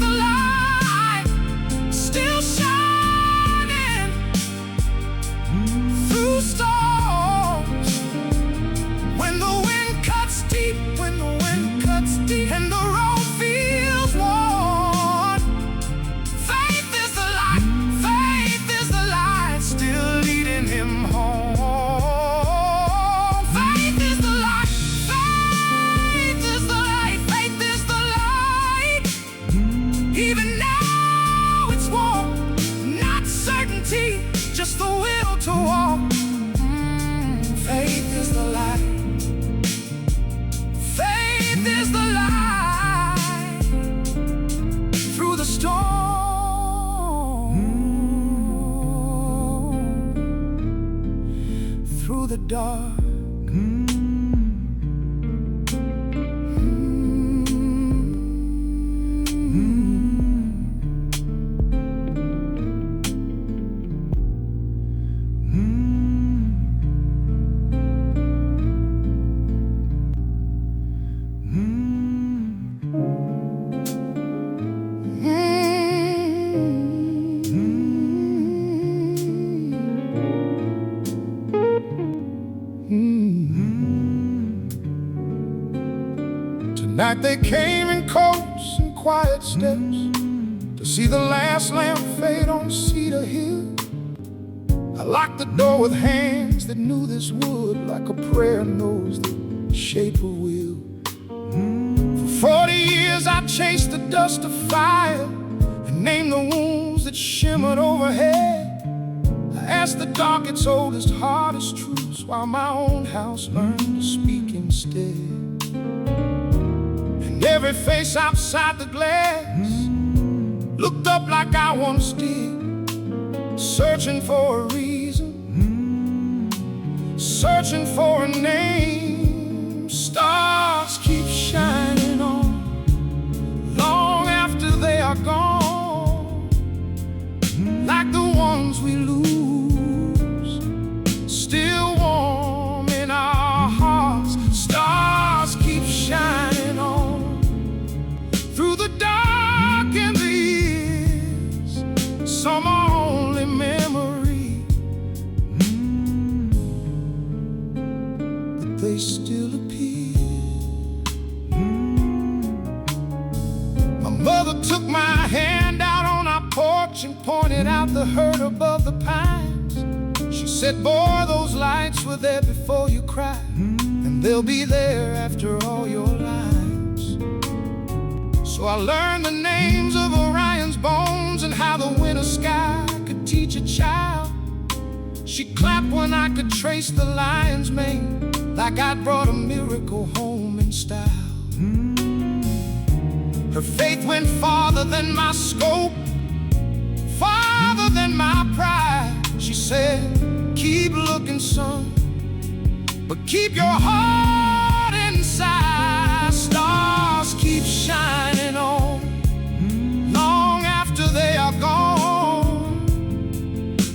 dark. Tonight they came in coats and quiet steps to see the last lamp fade on Cedar Hill. I locked the door with hands that knew this would, like a prayer knows the shape of will. For 40 years I chased the dust of fire and named the wounds that shimmered overhead. I asked the dark its oldest, hardest truths, while my own house learned to speak instead. Every face outside the glass looked up like I once did, searching for a reason, searching for a name. Stars keep shining on long after they are gone, like the ones we lose, still warm in our hearts. Stars keep shining on through the dark and the years. Some are only memory, but they still appear. My mother took my hand out on our porch and pointed out the hurt above the pines. She said, boy, those lights were there before you cried, and they'll be there after all your lives. So I learned the names of Orion's bones and how the winter sky could teach a child. She clapped when I could trace the lion's mane, like I'd brought a miracle home in style. Her faith went farther than my scope, farther than my pride. She said, keep looking, son, but keep your heart inside. Stars keep shining on long after they are gone,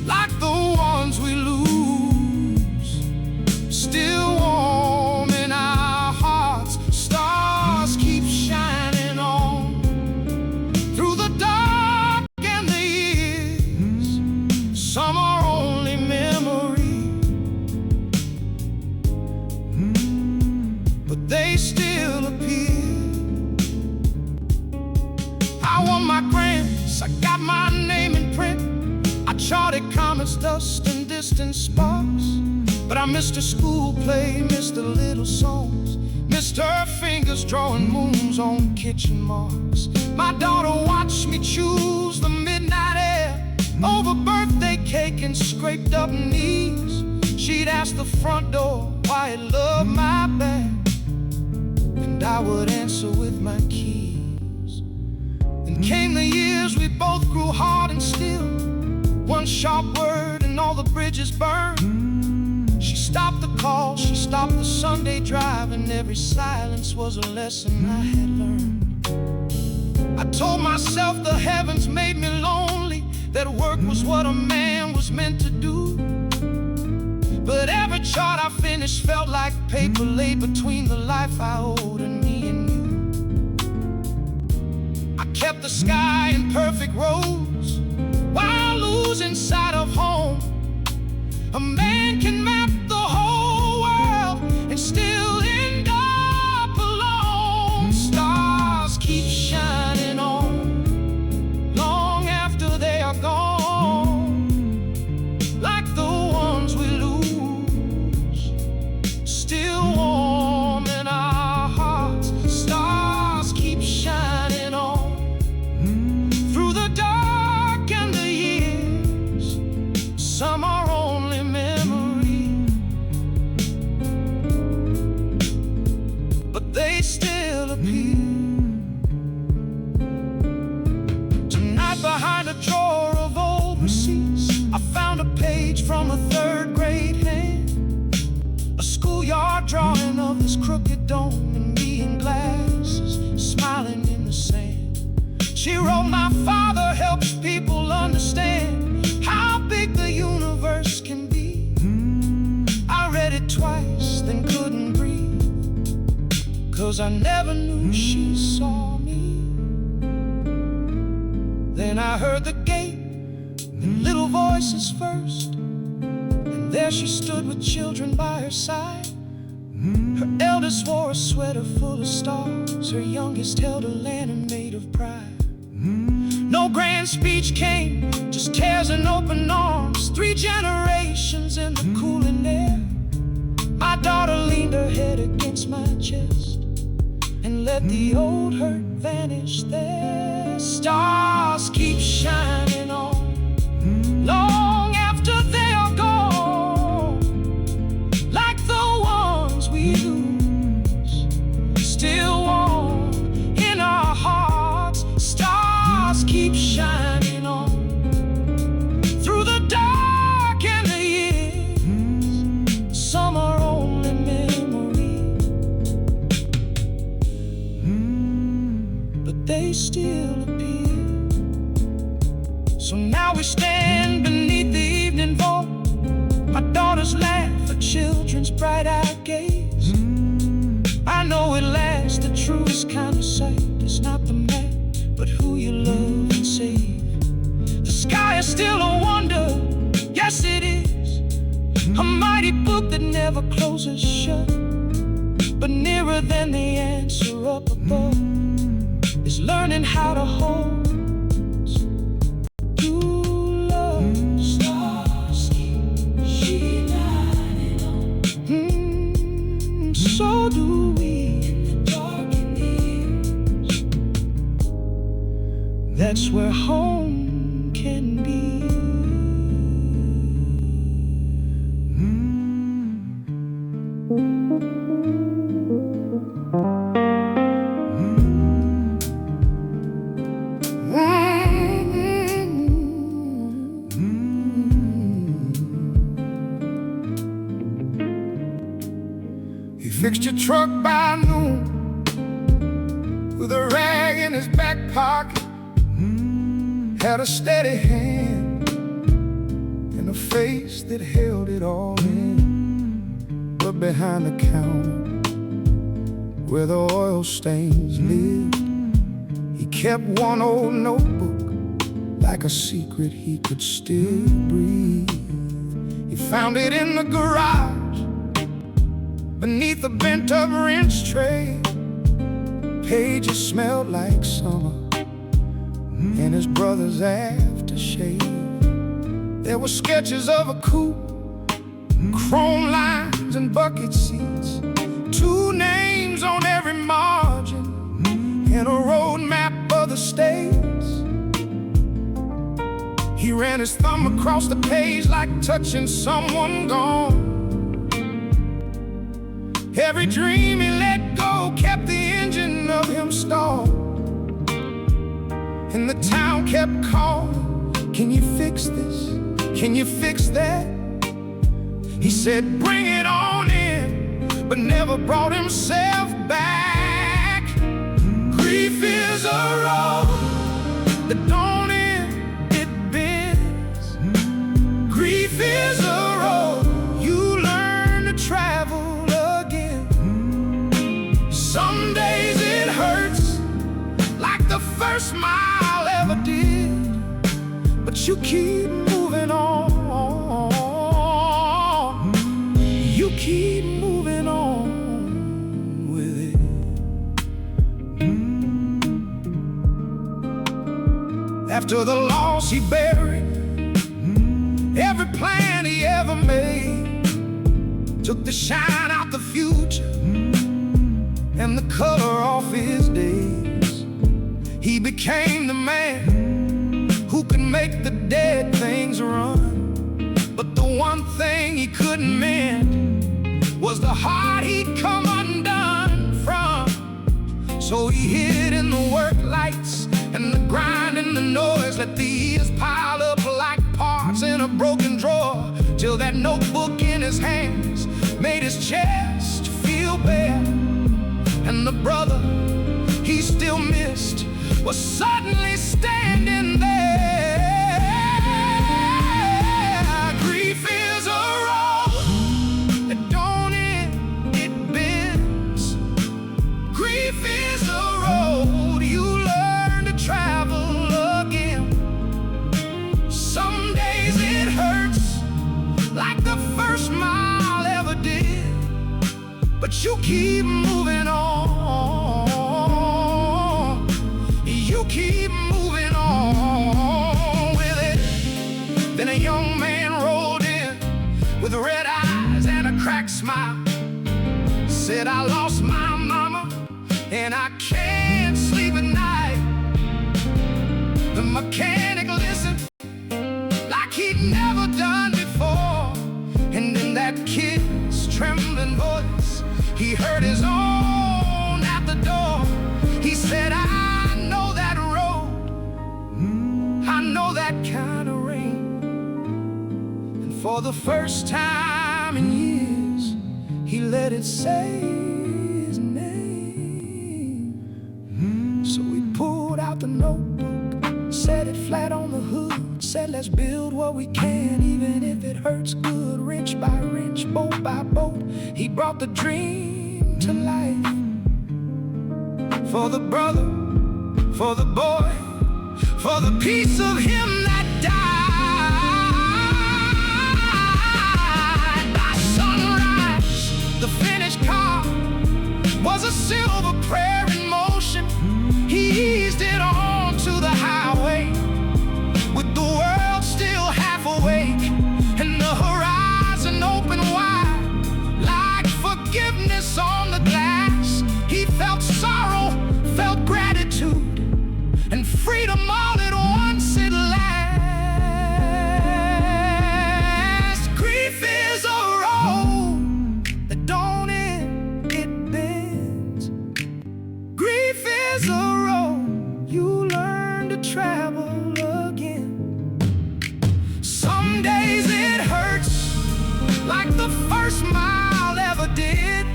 like the ones we lose, still warm in our hearts. Stars keep shining on through the dark and the years. Some are only memory, but they still appear. I won my grants, I got my name in print. I charted comets, dust, and distant sparks. But I missed her school play, missed the little songs, missed her fingers drawing moons on kitchen marks. My daughter watched me choose the midnight air over birthday cake and scraped up knees. She'd ask the front door why it loved my bag, and I would answer with my keys. Then came the years we both grew hard and still. One sharp word and all the bridges burned. She stopped the call, she stopped the Sunday drive, and every silence was a lesson I had learned. I told myself the heavens made me lonely, that work was what a man was meant to do. But every chart I finished felt like paper laid between the life I owed and me and you. I kept the sky in perfect rows while losing sight of home. A man can map the whole world and still end up alone. Stars keep shining on long after they are gone, like the ones we lose, still warm in our hearts. Stars keep shining on through the dark and the years. Some are only memory, but they still appear. Tonight behind a drawer of old receipts, I found a page from a third grade hand. 'cause I never knew she saw me. Then I heard the gate, the little voices first, and there she stood with children by her side. Her eldest wore a sweater full of stars, her youngest held a lantern made of pride. No grand speech came, just tears and open arms, 3 generations in the cooling air. My daughter leaned her head against my chest and let the old hurt vanish there. Stars keep shining on long after they are gone, like the ones we lose, still warm in our hearts. Stars keep shining on through the dark and the years. Some are only memory, but they still appear. So now we stand beneath the evening vault, my daughter's laugh, her children's bright-eyed gaze. I know at last the truest kind of sight is not the man, but who you love and save. The sky is still a wonder, yes it is, a mighty book that never closes shut. But nearer than the answer up above is learning how to hold true love. Stars keep shining on, so do we in the dark years. That's where home can be. He fixed your truck by noon with a rag in his back pocket, had a steady hand and a face that held it all in. But behind the counter, where the oil stains lived, he kept one old notebook like a secret he could still breathe. He found it in the garage beneath a bent-up wrench tray. Pages smelled like summer and his brother's aftershave. There were sketches of a coupe, chrome lines and bucket seats, 2 names on every margin, and a road map of the states. He ran his thumb across the page like touching someone gone. Every dream he let go kept the engine of him stalled, and the town kept calling, can you fix this? Can you fix that? He said, bring it on in, but never brought himself back. Grief is a road that don't end, it bends. Grief is a road you learn to travel again. Some days it hurts like the first mile ever did, but you keep moving on. You keep moving on with it. After the loss he buried every plan he ever made, took the shine out the future and the color off his days. He became the man who could make the dead things run, but the one thing he couldn't mend was the heart he'd come undone from. So he hid in the work lights and the grind and the noise, let the years pile up like parts in a broken drawer, till that notebook in his hands made his chest feel bare. And the brother he still missed was suddenly standing there. Grief is a road that don't end, it bends. you keep moving on. You keep moving on with it. Then a young man rolled in with red eyes and a cracked smile. Said, I lost my mama and I can't sleep at night. The mechanic listened like he'd never done before, and in that kid's trembling voice, he heard his own at the door. He said, I know that road, I know that kind of rain. And for the first time in years, he let it say his name. So he pulled out the notebook, set it flat on the hood, said, let's build what we can, even if it hurts good. Wrench by wrench, bolt by bolt, he brought the dream to life. For the brother, for the boy, for the piece of him that died. By sunrise, the finished car was a silver prayer in motion. He eased it on to the highway with the world still half awake and the horizon open wide like forgiveness on the glass. He felt sorrow, felt gratitude, and freedom all at once at last. Grief is a road that don't end, it bends. Grief is a road you learn to travel again. Some days it hurts like the first mile ever did,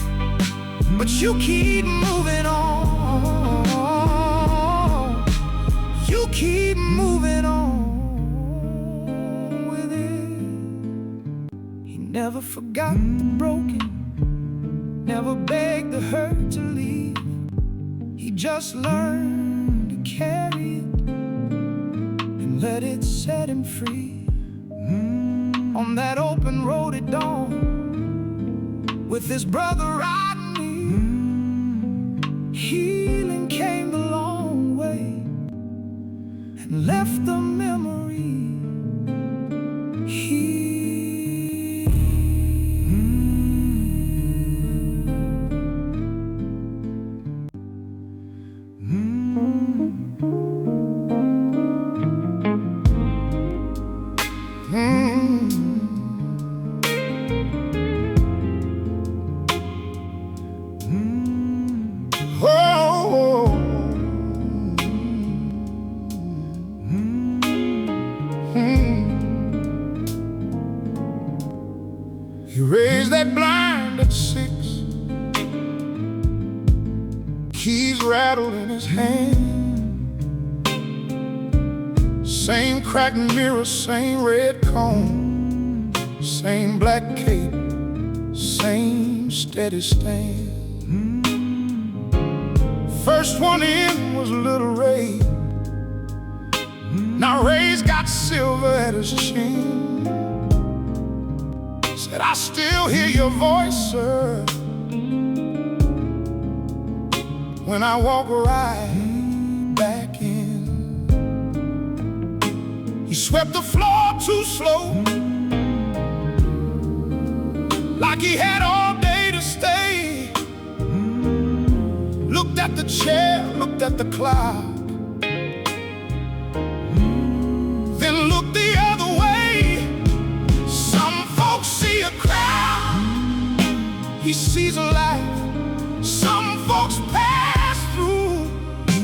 but you keep moving on. You keep moving on with it. He never forgot the broken, never begged the hurt to leave. He just learned to carry it and let it set him free. On that open road at dawn, with his brother riding near, healing came the long way and left the memory here. He raised that blind at 6, keys rattled in his hand. Same cracked mirror, same red cone, same black cape, same steady stand. First one in was little Ray. Now Ray's got silver at his chin. Said, I still hear your voice, sir, when I walk right back in. He swept the floor too slow, like he had all day to stay. Looked at the chair, looked at the clock, then looked the other way. Some folks see a crowd, he sees a life. Some folks pass through,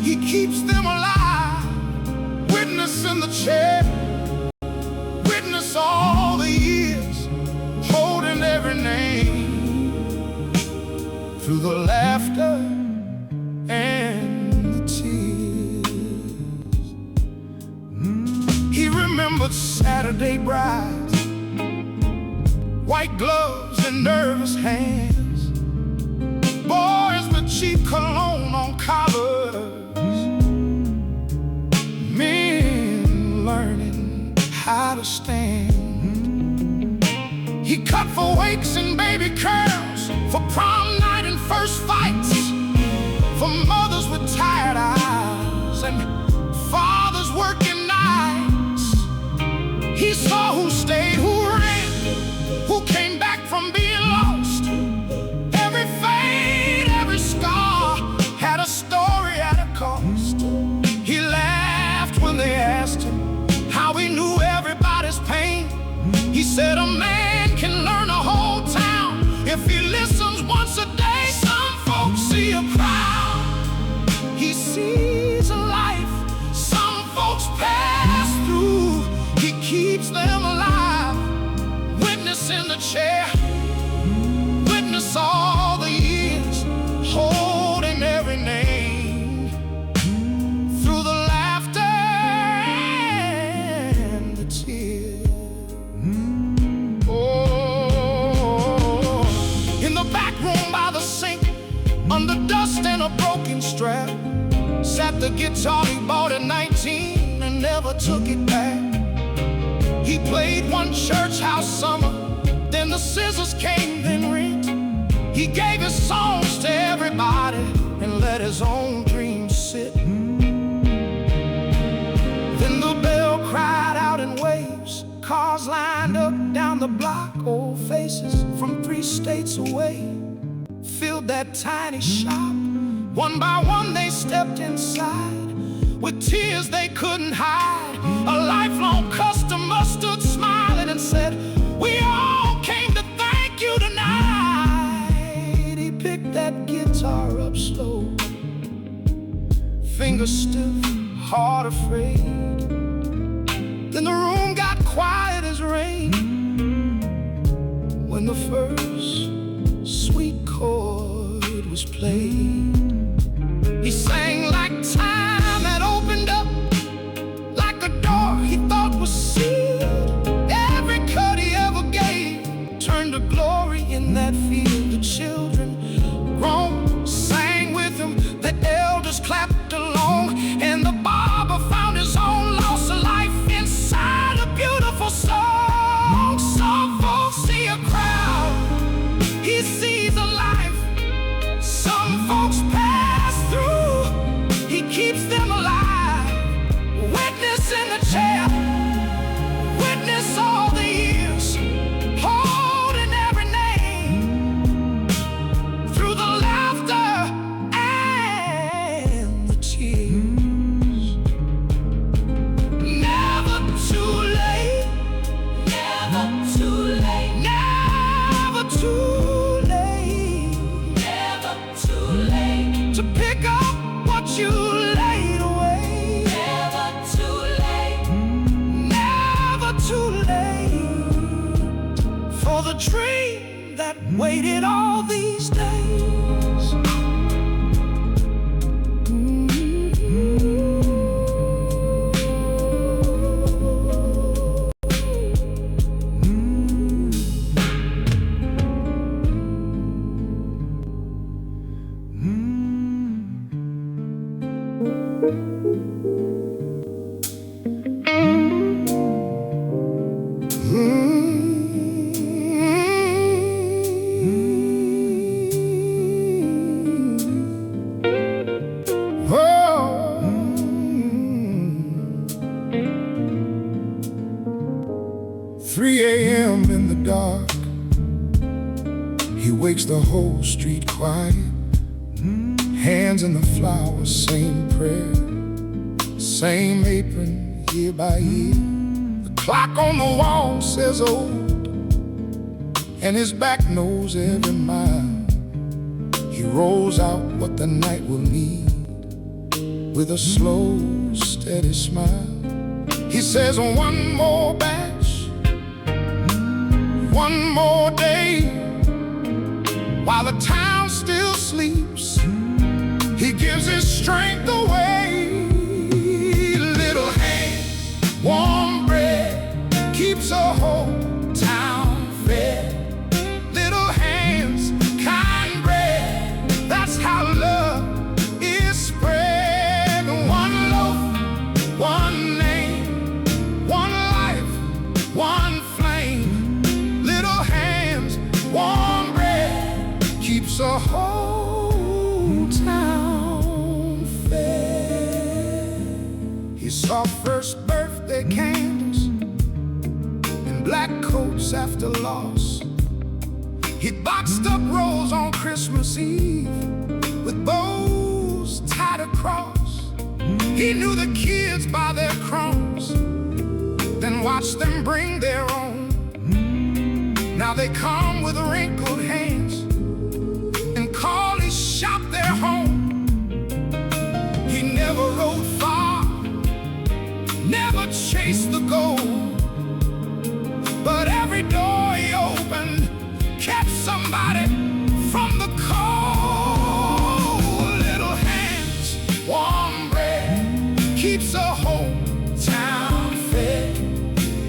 he keeps them alive. Witness in the chair, witness all the years, holding every name, through the laughter and the tears. He remembered Saturday brides, white gloves and nervous hands, boys with cheap cologne on collars, men learning how to stand. He cut for wakes and baby curls, for prom night and first fights for mothers with tired eyes and fathers working nights. He saw who stayed, who ran, who came back from being lost. Every fade, every scar had a story at a cost. He laughed when they asked him how he knew everybody's pain. He said a man can learn a whole town if he listens once a day. Some folks see a crowd, he sees a life. Some folks pass through, he keeps them alive. Witness in the chair, witness all the years, holding every name. Through the laughter and the tears. Oh, in the back room by the sink, under dust and a broken strap, sat the guitar he bought at 19 and never took it back. He played one church house summer, then the scissors came, then rent. He gave his songs to everybody and let his own dreams sit. Then the bell cried out in waves, cars lined up down the block, old faces from 3 states away filled that tiny shop. One by one they stepped inside with tears they couldn't hide. A lifelong customer stood smiling and said, "We all came to thank you tonight." He picked that guitar up slow, fingers stiff, heart afraid. Then the room got quiet as rain when the first sweet chord was played. He sang like time had opened up, like a door he thought was sealed. Every cut he ever gave turned to glory in that field. The children groaned, sang with him, the elders clapped along, and the barber found his own loss of life inside a beautiful song. Some folks see a crowd, he sees a life. Some folks pass through, he keeps them alive. Witness in the chair, witness all the years, holding every name. Through the laughter and the tears. Never too late, never too late, never too to pick up what you laid away. Never too late, never too late for the dream that waited all these days. In the dark, he wakes the whole street quiet. Hands in the flowers, same prayer, same apron year by year. The clock on the wall says old, and his back knows every mile. He rolls out what the night will need with a slow, steady smile. He says, one more batch, one more day, while the town still sleeps, he gives his strength away. Little hand, warm bread, keeps a whole town fed. Little hands, kind bread, that's how love is spread. One loaf, one name, one life, one flame. Little hands, warm bread, keeps a whole He saw first birthday candles and black coats after loss. He boxed up rolls on Christmas Eve with bows tied across. He knew the kids by their crumbs, then watched them bring their own. Now they come with wrinkled hands and call his shop their home. He never rode far, never chased the gold, but every door he opened kept somebody from the cold. Little hands, warm bread, keeps a hometown fed.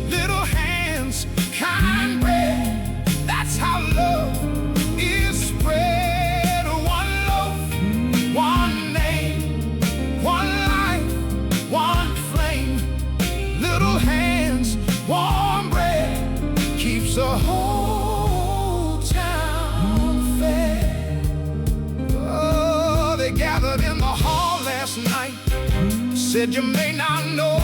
Little hands, kind bread, that's how love is spread. One loaf, one name, one life, one flame. Little hands, warm bread, keeps a whole town fed. Oh, they gathered in the hall last night, said you may not know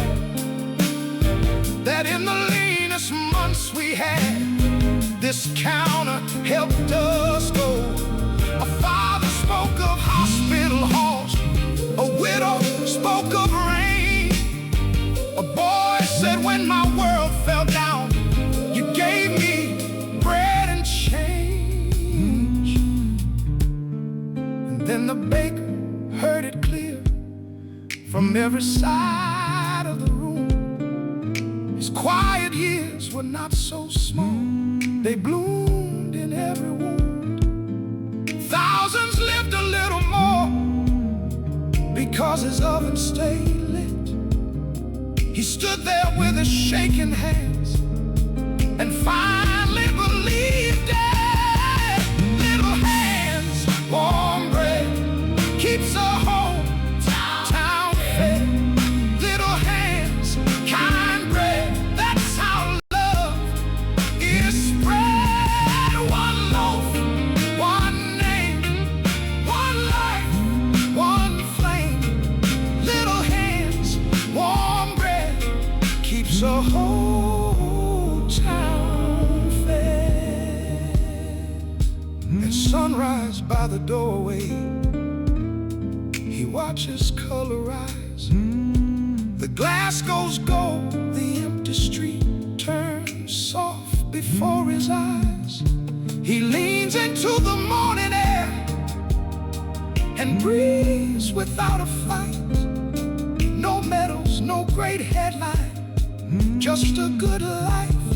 that in the leanest months we had, this counter helped us go. A father spoke of hospital halls, a widow spoke of rain. A boy said, when my world fell down, you gave me bread and change. And then the baker heard it clear from every side of the room. His quiet years were not so small, they bloomed in every wound. Thousands lived a little more because his oven stayed lit. He stood there with his shaking hands and finally believed it. Little hands, warm bread, keeps a hometown fed. Little hands, kind bread, that's how love is spread. One loaf, one name, one life, one flame. Little hands, warm bread, keeps a whole town fed. At sunrise by the doorway, he watches color rise. The glass goes gold, the empty street turns soft before his eyes. He leans into the morning air and breathes without a fight. No medals, no great headline, just a good life